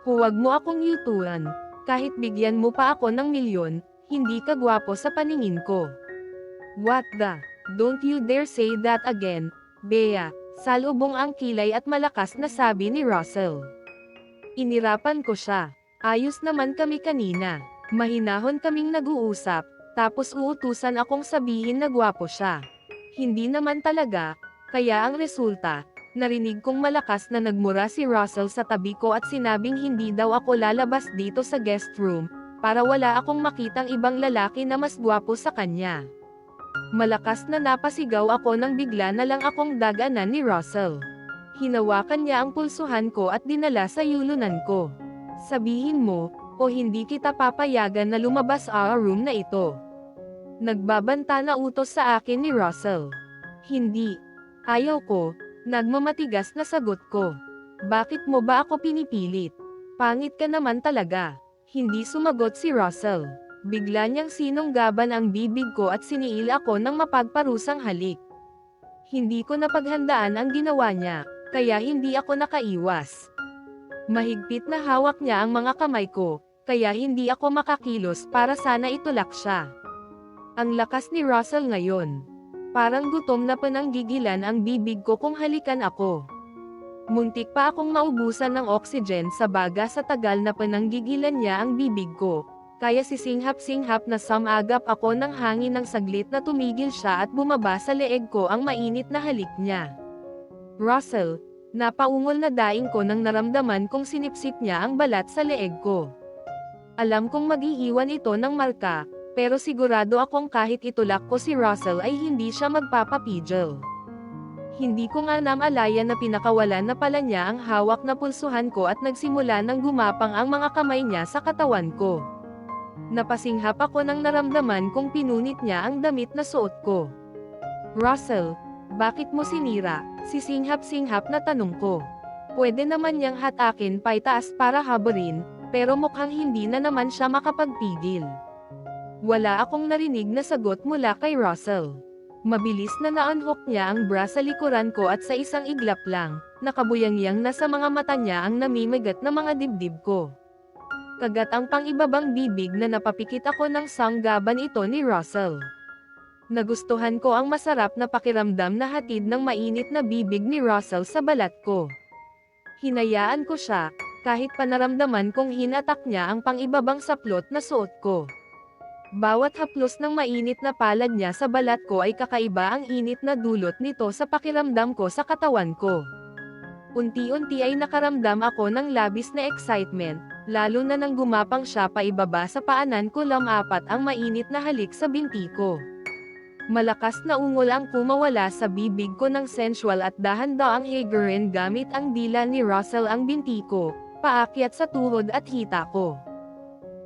Huwag mo akong yutuan. Kahit bigyan mo pa ako ng milyon, hindi ka gwapo sa paningin ko. What the? Don't you dare say that again, Bea. Salubong ang kilay at malakas na sabi ni Russell. Inirapan ko siya. Ayos naman kami kanina. Mahinahon kaming nag-uusap, tapos uutusan akong sabihin na gwapo siya. Hindi naman talaga, kaya ang resulta, narinig kong malakas na nagmura si Russell sa tabi ko at sinabing hindi daw ako lalabas dito sa guest room, para wala akong makitang ibang lalaki na mas gwapo sa kanya. Malakas na napasigaw ako nang bigla na lang akong daganan ni Russell. Hinawakan niya ang pulsuhan ko at dinala sa yulunan ko. Sabihin mo, o hindi kita papayagan na lumabas sa room na ito. Nagbabanta na utos sa akin ni Russell. Hindi. Ayaw ko, nagmamatigas na sagot ko. Bakit mo ba ako pinipilit? Pangit ka naman talaga. Hindi sumagot si Russell. Bigla niyang sinunggaban ang bibig ko at siniil ako ng mapagparusang halik. Hindi ko napaghandaan ang ginawa niya, kaya hindi ako nakaiwas. Mahigpit na hawak niya ang mga kamay ko, kaya hindi ako makakilos para sana itulak siya. Ang lakas ni Russell ngayon. Parang gutom na pananggigilan ang bibig ko kung halikan ako. Muntik pa akong maubusan ng oxygen sa baga sa tagal na pananggigilan niya ang bibig ko. Kaya sisinghap-singhap na samagap ako ng hangin ng saglit na tumigil siya at bumaba sa leeg ko ang mainit na halik niya. Russell, napaungol na daing ko nang naramdaman kong sinipsip niya ang balat sa leeg ko. Alam kong mag-iiwan ito ng marka, pero sigurado akong kahit itulak ko si Russell ay hindi siya magpapapigil. Hindi ko nga namalayan na pinakawalan na pala niya ang hawak na pulsuhan ko at nagsimula nang gumapang ang mga kamay niya sa katawan ko. Napasinghap ako nang naramdaman kong pinunit niya ang damit na suot ko. Russell, bakit mo sinira? Sisinghap-singhap na tanong ko. Pwede naman niyang hatakin paitaas para habarin, pero mukhang hindi na naman siya makapagpigil. Wala akong narinig na sagot mula kay Russell. Mabilis na na-unhook niya ang bra sa likuran ko at sa isang iglap lang, nakabuyangyang na sa mga mata niya ang namimigat na mga dibdib ko. Kagat ang pang-ibabang bibig na napapikit ako ng sanggaban ito ni Russell. Nagustuhan ko ang masarap na pakiramdam na hatid ng mainit na bibig ni Russell sa balat ko. Hinayaan ko siya, kahit panaramdaman kong hinatak niya ang pang-ibabang saplot na suot ko. Bawat haplos ng mainit na palad niya sa balat ko ay kakaiba ang init na dulot nito sa pakiramdam ko sa katawan ko. Unti-unti ay nakaramdam ako ng labis na excitement, lalo na nang gumapang siya paibaba sa paanan ko lamapat ang mainit na halik sa binti ko. Malakas na ungol ang kumawala sa bibig ko ng sensual at dahan-daang higarin gamit ang dila ni Russell ang binti ko, paakyat sa tuhod at hita ko.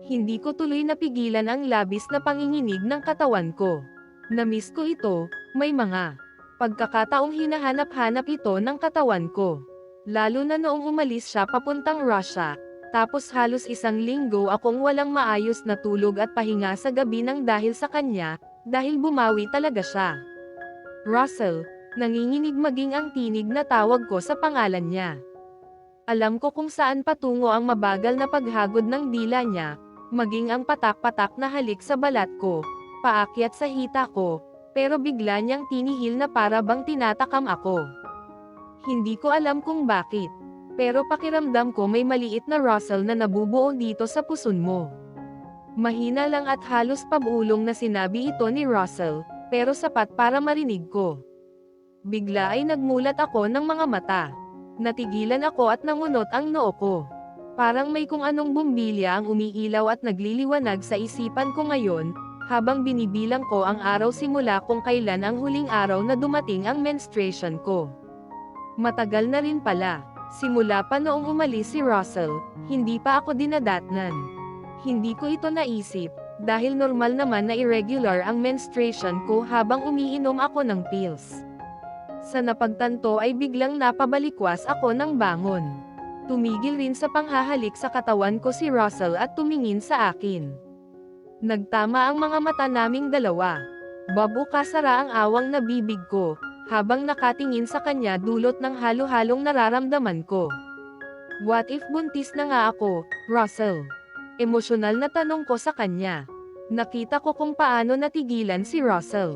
Hindi ko tuloy napigilan ang labis na panginginig ng katawan ko. Namiss ko ito, may mga pagkakataong hinahanap-hanap ito ng katawan ko. Lalo na noong umalis siya papuntang Russia, tapos halos isang linggo akong walang maayos na tulog at pahinga sa gabi nang dahil sa kanya, dahil bumawi talaga siya. Russell, nanginginig maging ang tinig na tawag ko sa pangalan niya. Alam ko kung saan patungo ang mabagal na paghagod ng dila niya, maging ang patak-patak na halik sa balat ko, paakyat sa hita ko, pero bigla niyang tinihil na para bang tinatakam ako. Hindi ko alam kung bakit, pero pakiramdam ko may maliit na Russell na nabubuo dito sa puson mo. Mahina lang at halos pabulong na sinabi ito ni Russell, pero sapat para marinig ko. Bigla ay nagmulat ako ng mga mata. Natigilan ako at nangunot ang noo ko. Parang may kung anong bumbilya ang umiilaw at nagliliwanag sa isipan ko ngayon, habang binibilang ko ang araw simula kung kailan ang huling araw na dumating ang menstruation ko. Matagal na rin pala. Simula pa noong umalis si Russell, hindi pa ako dinadatnan. Hindi ko ito naisip, dahil normal naman na irregular ang menstruation ko habang umiinom ako ng pills. Sa napagtanto ay biglang napabalikwas ako ng bangon. Tumigil rin sa panghahalik sa katawan ko si Russell at tumingin sa akin. Nagtama ang mga mata naming dalawa. Babu kasara ang awang na bibig ko, habang nakatingin sa kanya dulot ng halo-halong nararamdaman ko. What if buntis na nga ako, Russell? Emosyonal na tanong ko sa kanya. Nakita ko kung paano natigilan si Russell.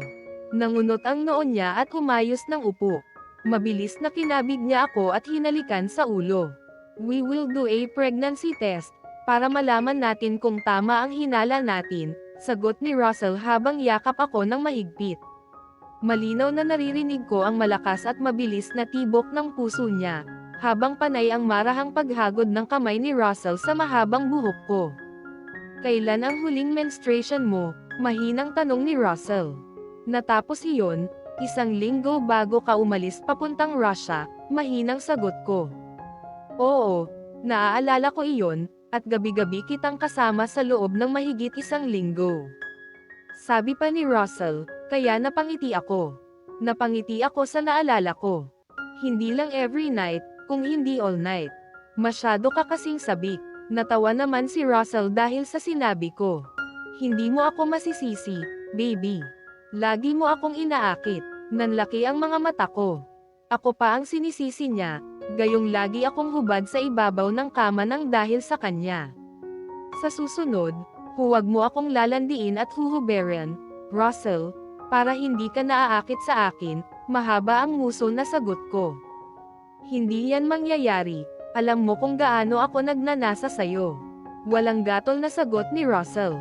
Nangunot ang noon niya at umayos ng upo. Mabilis na kinabig niya ako at hinalikan sa ulo. We will do a pregnancy test, para malaman natin kung tama ang hinala natin, sagot ni Russell habang yakap ako ng mahigpit. Malinaw na naririnig ko ang malakas at mabilis na tibok ng puso niya, habang panay ang marahang paghagod ng kamay ni Russell sa mahabang buhok ko. Kailan ang huling menstruation mo? Mahinang tanong ni Russell. Natapos iyon, 1 linggo bago ka umalis papuntang Russia, mahinang sagot ko. Oo, naaalala ko iyon, at gabi-gabi kitang kasama sa loob ng mahigit 1 linggo. Sabi pa ni Russell, kaya napangiti ako. Napangiti ako sa naalala ko. Hindi lang every night, kung hindi all night. Masyado ka kasing sabik. Natawa naman si Russell dahil sa sinabi ko. Hindi mo ako masisisi, baby. Lagi mo akong inaakit. Nanlaki ang mga mata ko. Ako pa ang sinisisi niya, gayong lagi akong hubad sa ibabaw ng kama ng dahil sa kanya. Sa susunod, huwag mo akong lalandiin at huhuberan, Russell, para hindi ka naaakit sa akin, mahaba ang nguso na sagot ko. Hindi yan mangyayari, alam mo kung gaano ako nagnanasa sayo. Walang gatol na sagot ni Russell.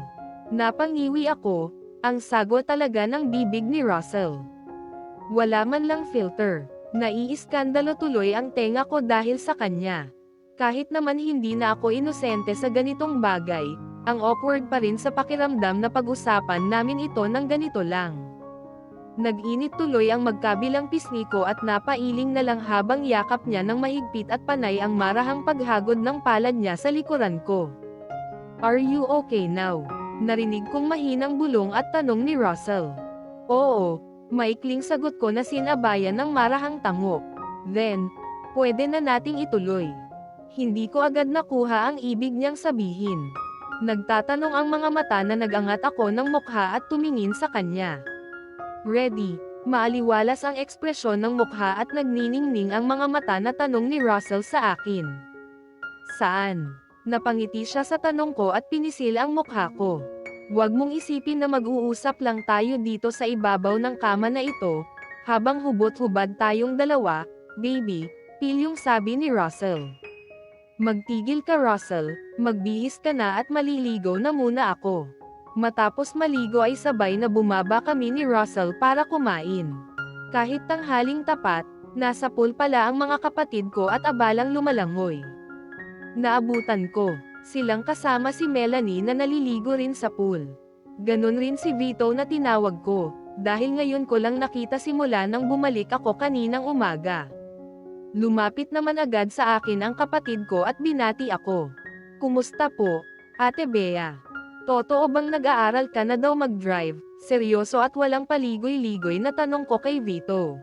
Napangiwi ako, ang sagot talaga ng bibig ni Russell. Wala man lang filter. Naiiskandalo tuloy ang tenga ko dahil sa kanya. Kahit naman hindi na ako inosente sa ganitong bagay, ang awkward pa rin sa pakiramdam na pag-usapan namin ito ng ganito lang. Nag-init tuloy ang magkabilang pisngi ko at napailing na lang habang yakap niya ng mahigpit at panay ang marahang paghagod ng palad niya sa likuran ko. Are you okay now? Narinig kong mahinang bulong at tanong ni Russell. Oo, maikling sagot ko na sinabayan ng marahang tango. Then, pwede na nating ituloy. Hindi ko agad nakuha ang ibig niyang sabihin. Nagtatanong ang mga mata na nagangat ako ng mukha at tumingin sa kanya. Ready, maaliwalas ang ekspresyon ng mukha at nagniningning ang mga mata na tanong ni Russell sa akin. Saan? Napangiti siya sa tanong ko at pinisil ang mukha ko. Huwag mong isipin na mag-uusap lang tayo dito sa ibabaw ng kama na ito, habang hubot-hubad tayong dalawa, baby, pilyong sabi ni Russell. Magtigil ka Russell, magbihis ka na at maliligo na muna ako. Matapos maligo ay sabay na bumaba kami ni Russell para kumain. Kahit tanghaling tapat, nasa pool pala ang mga kapatid ko at abalang lumalangoy. Naabutan ko, silang kasama si Melanie na naliligo rin sa pool. Ganon rin si Vito na tinawag ko, dahil ngayon ko lang nakita simula nang bumalik ako kaninang umaga. Lumapit naman agad sa akin ang kapatid ko at binati ako. Kumusta po, Ate Bea? Totoo bang nag-aaral ka na daw mag-drive? Seryoso at walang paligoy-ligoy na tanong ko kay Vito.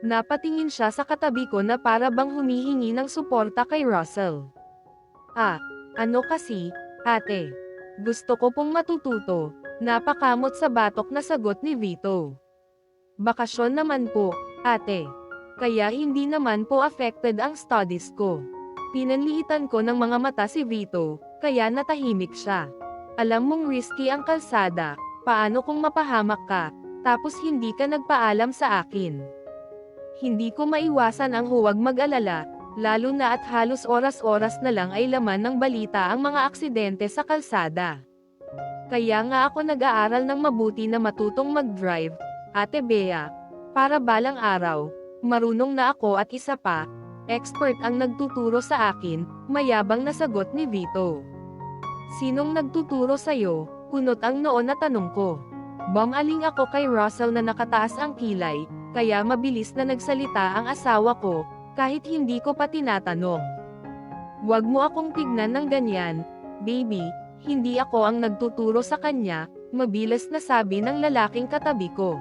Napatingin siya sa katabi ko na para bang humihingi ng suporta kay Russell. Ano kasi, ate? Gusto ko pong matututo. Napakamot sa batok na sagot ni Vito. Bakasyon naman po, ate. Kaya hindi naman po affected ang studies ko. Pinanliitan ko ng mga mata si Vito, kaya natahimik siya. Alam mong risky ang kalsada, paano kung mapahamak ka, tapos hindi ka nagpaalam sa akin? Hindi ko maiwasan ang huwag mag-alala, lalo na at halos oras-oras na lang ay laman ng balita ang mga aksidente sa kalsada. Kaya nga ako nag-aaral ng mabuti na matutong mag-drive, Ate Bea, para balang araw, marunong na ako at isa pa, expert ang nagtuturo sa akin, mayabang na sagot ni Vito. Sinong nagtuturo sa'yo? Kunot ang noon na tanong ko. Bumaling ako kay Russell na nakataas ang kilay, kaya mabilis na nagsalita ang asawa ko, kahit hindi ko pa tinatanong. Huwag mo akong tignan ng ganyan, baby, hindi ako ang nagtuturo sa kanya, mabilis na sabi ng lalaking katabi ko.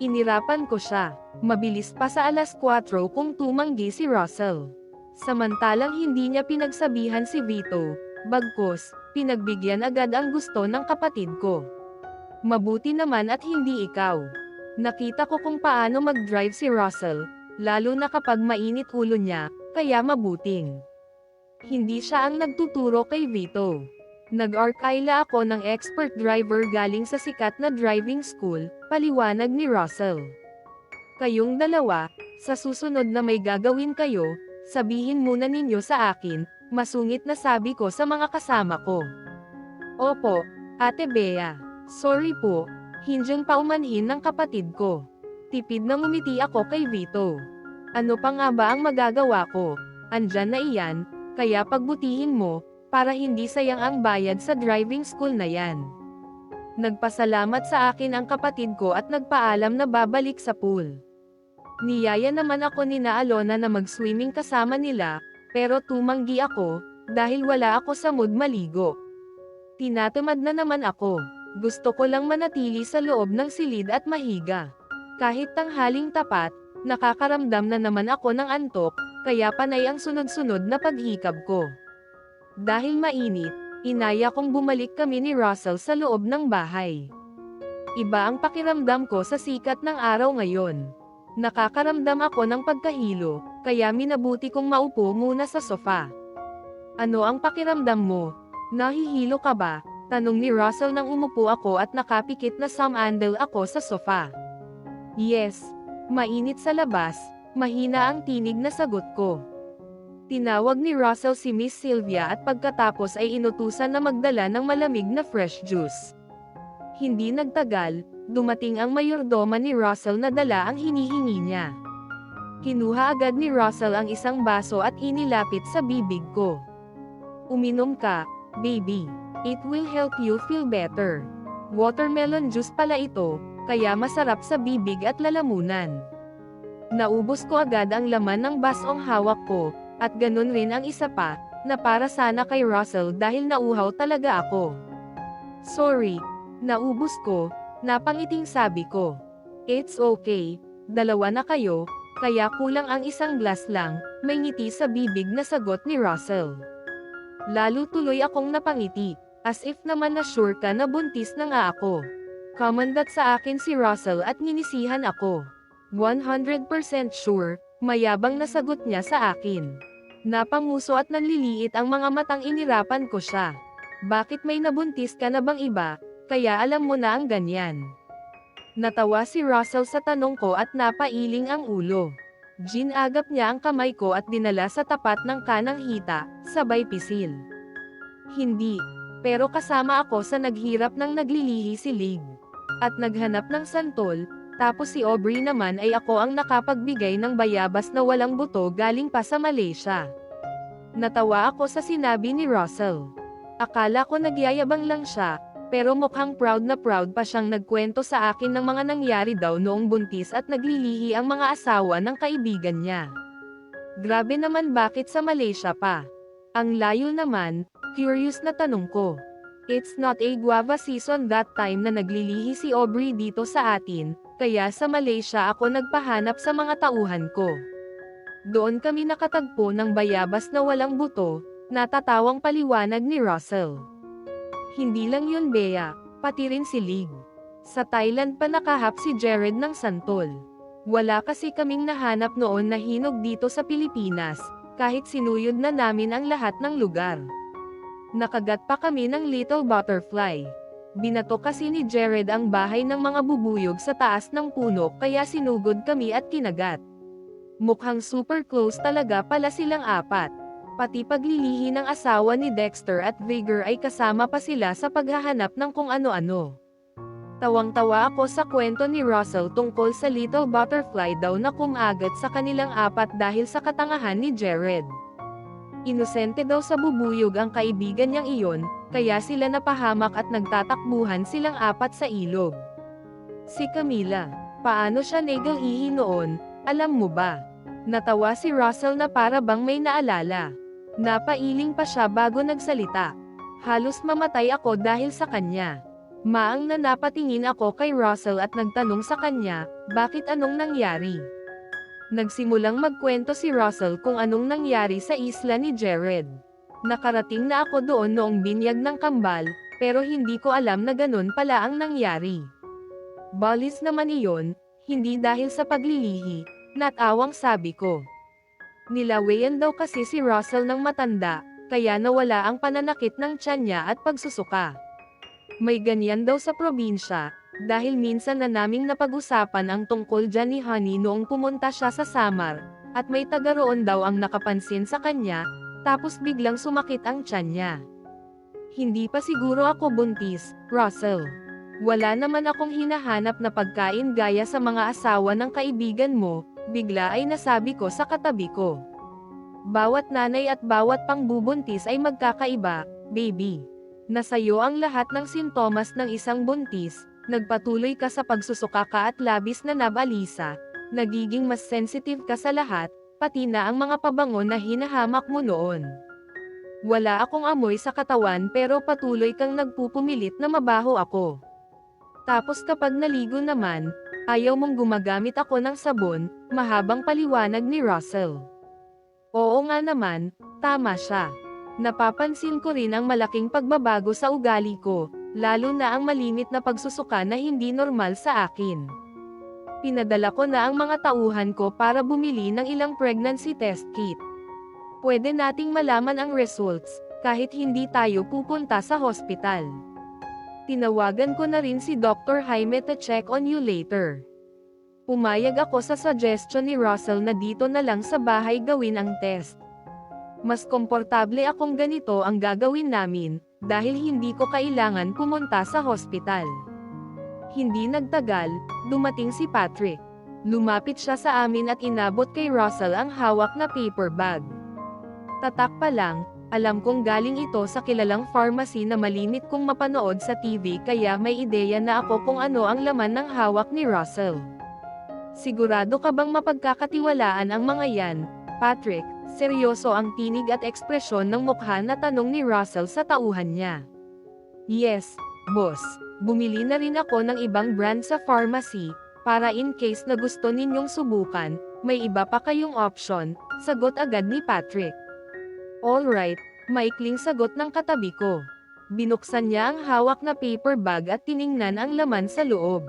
Inirapan ko siya, mabilis pa sa 4:00 kung tumanggi si Russell. Samantalang hindi niya pinagsabihan si Vito, bagkus, pinagbigyan agad ang gusto ng kapatid ko. Mabuti naman at hindi ikaw. Nakita ko kung paano mag-drive si Russell, lalo na kapag mainit ulo niya, kaya mabuting hindi siya ang nagtuturo kay Vito. Nag-arkayla ako ng expert driver galing sa sikat na driving school, paliwanag ni Russell. Kayong dalawa, sa susunod na may gagawin kayo, sabihin muna ninyo sa akin, masungit na sabi ko sa mga kasama ko. Opo, Ate Bea. Sorry po, hindyang paumanhin ng kapatid ko. Tipid na ngumiti ako kay Vito. Ano pa nga ba ang magagawa ko? Andyan na iyan, kaya pagbutihin mo, para hindi sayang ang bayad sa driving school na yan. Nagpasalamat sa akin ang kapatid ko at nagpaalam na babalik sa pool. Niyaya naman ako ni na Alona na mag-swimming kasama nila, pero tumanggi ako, dahil wala ako sa mood maligo. Tinatamad na naman ako. Gusto ko lang manatili sa loob ng silid at mahiga. Kahit tanghaling tapat, nakakaramdam na naman ako ng antok, kaya panay ang sunod-sunod na paghikab ko. Dahil mainit, inaya kong bumalik kami ni Russell sa loob ng bahay. Iba ang pakiramdam ko sa sikat ng araw ngayon. Nakakaramdam ako ng pagkahilo, kaya minabuti kong maupo muna sa sofa. Ano ang pakiramdam mo? Nahihilo ka ba? Tanong ni Russell nang umupo ako at nakapikit na sumandal ako sa sofa. Yes, mainit sa labas, mahina ang tinig na sagot ko. Tinawag ni Russell si Miss Sylvia at pagkatapos ay inutusan na magdala ng malamig na fresh juice. Hindi nagtagal, dumating ang mayordoma ni Russell na dala ang hinihingi niya. Kinuha agad ni Russell ang isang baso at inilapit sa bibig ko. Uminom ka, baby. It will help you feel better. Watermelon juice pala ito, kaya masarap sa bibig at lalamunan. Naubos ko agad ang laman ng basong hawak ko, at ganun rin ang isa pa, na para sana kay Russell dahil nauhaw talaga ako. Sorry, naubos ko, napangiting sabi ko. It's okay, dalawa na kayo, kaya kulang ang isang glass lang, may ngiti sa bibig na sagot ni Russell. Lalo tuloy akong napangiti, as if naman na sure ka na buntis na nga ako. Kamandat sa akin si Russell at ninisihan ako. 100% sure, mayabang na sagot niya sa akin. Napanguso at nanliliit ang mga matang inirapan ko siya. Bakit may nabuntis ka na bang iba, kaya alam mo na ang ganyan? Natawa si Russell sa tanong ko at napailing ang ulo. Ginagap niya ang kamay ko at dinala sa tapat ng kanang hita, sabay pisil. Hindi, pero kasama ako sa naghirap ng naglilihi si Lig. At naghanap ng santol, tapos si Aubrey naman ay ako ang nakapagbigay ng bayabas na walang buto galing pa sa Malaysia. Natawa ako sa sinabi ni Russell. Akala ko nagyayabang lang siya, pero mukhang proud na proud pa siyang nagkwento sa akin ng mga nangyari daw noong buntis at naglilihi ang mga asawa ng kaibigan niya. Grabe naman, bakit sa Malaysia pa? Ang layo naman, curious na tanong ko. It's not a guava season that time na naglilihi si Aubrey dito sa atin, kaya sa Malaysia ako nagpahanap sa mga tauhan ko. Doon kami nakatagpo ng bayabas na walang buto, natatawang paliwanag ni Russell. Hindi lang yun, Bea, pati rin si Lig. Sa Thailand pa nakahap si Jared ng santol. Wala kasi kaming nahanap noon na hinog dito sa Pilipinas, kahit sinuyod na namin ang lahat ng lugar. Nakagat pa kami ng little butterfly. Binato kasi ni Jared ang bahay ng mga bubuyog sa taas ng puno kaya sinugod kami at kinagat. Mukhang super close talaga pala silang apat. Pati paglilihi ng asawa ni Dexter at Vigor ay kasama pa sila sa paghahanap ng kung ano-ano. Tawang-tawa ako sa kwento ni Russell tungkol sa little butterfly daw na kumagat sa kanilang apat dahil sa katangahan ni Jared. Inosente daw sa bubuyog ang kaibigan niyang iyon, kaya sila napahamak at nagtatakbuhan silang apat sa ilog. Si Camila, paano siya naglihi noon, alam mo ba? Natawa si Russell na para bang may naalala. Napailing pa siya bago nagsalita. Halos mamatay ako dahil sa kanya. Maang na napatingin ako kay Russell at nagtanong sa kanya, bakit anong nangyari? Nagsimulang magkwento si Russell kung anong nangyari sa isla ni Jared. Nakarating na ako doon noong binyag ng kambal, pero hindi ko alam na ganun pala ang nangyari. Balis naman iyon, Hindi dahil sa paglilihi, natawang sabi ko. Nilawayan daw kasi si Russell ng matanda, kaya nawala ang pananakit ng tiyan niya at pagsusuka. May ganyan daw sa probinsya, dahil minsan na naming napag-usapan ang tungkol dyan ni Honey noong pumunta siya sa Samar, at may taga roon daw ang nakapansin sa kanya, tapos biglang sumakit ang tiyan niya. Hindi pa siguro ako buntis, Russell. Wala naman akong hinahanap na pagkain gaya sa mga asawa ng kaibigan mo, bigla ay nasabi ko sa katabi ko. Bawat nanay at bawat pangbubuntis ay magkakaiba, baby. Nasa'yo ang lahat ng sintomas ng isang buntis, nagpatuloy ka sa pagsusuka ka at labis na nabalisa, nagiging mas sensitive ka sa lahat, pati na ang mga pabango na hinahamak mo noon. Wala akong amoy sa katawan pero patuloy kang nagpupumilit na mabaho ako. Tapos kapag naligo naman, ayaw mong gumagamit ako ng sabon, mahabang paliwanag ni Russell. Oo nga naman, tama siya. Napapansin ko rin ang malaking pagbabago sa ugali ko, lalo na ang malimit na pagsusuka na hindi normal sa akin. Pinadala ko na ang mga tauhan ko para bumili ng ilang pregnancy test kit. Pwede nating malaman ang results, kahit hindi tayo pupunta sa hospital. Tinawagan ko na rin si Dr. Jaime to check on you later. Pumayag ako sa suggestion ni Russell na dito na lang sa bahay gawin ang test. Mas komportable akong ganito ang gagawin namin, dahil hindi ko kailangan pumunta sa hospital. Hindi nagtagal, dumating si Patrick. Lumapit siya sa amin at inabot kay Russell ang hawak na paper bag. Tatak pa lang, alam kong galing ito sa kilalang pharmacy na malimit kong mapanood sa TV kaya may ideya na ako kung ano ang laman ng hawak ni Russell. Sigurado ka bang mapagkakatiwalaan ang mga yan, Patrick? Seryoso ang tinig at ekspresyon ng mukha na tanong ni Russell sa tauhan niya. Yes, boss. Bumili na rin ako ng ibang brand sa pharmacy, para in case na gusto ninyong subukan, may iba pa kayong option, sagot agad ni Patrick. Alright, maikling sagot ng katabi ko. Binuksan niya ang hawak na paper bag at tiningnan ang laman sa loob.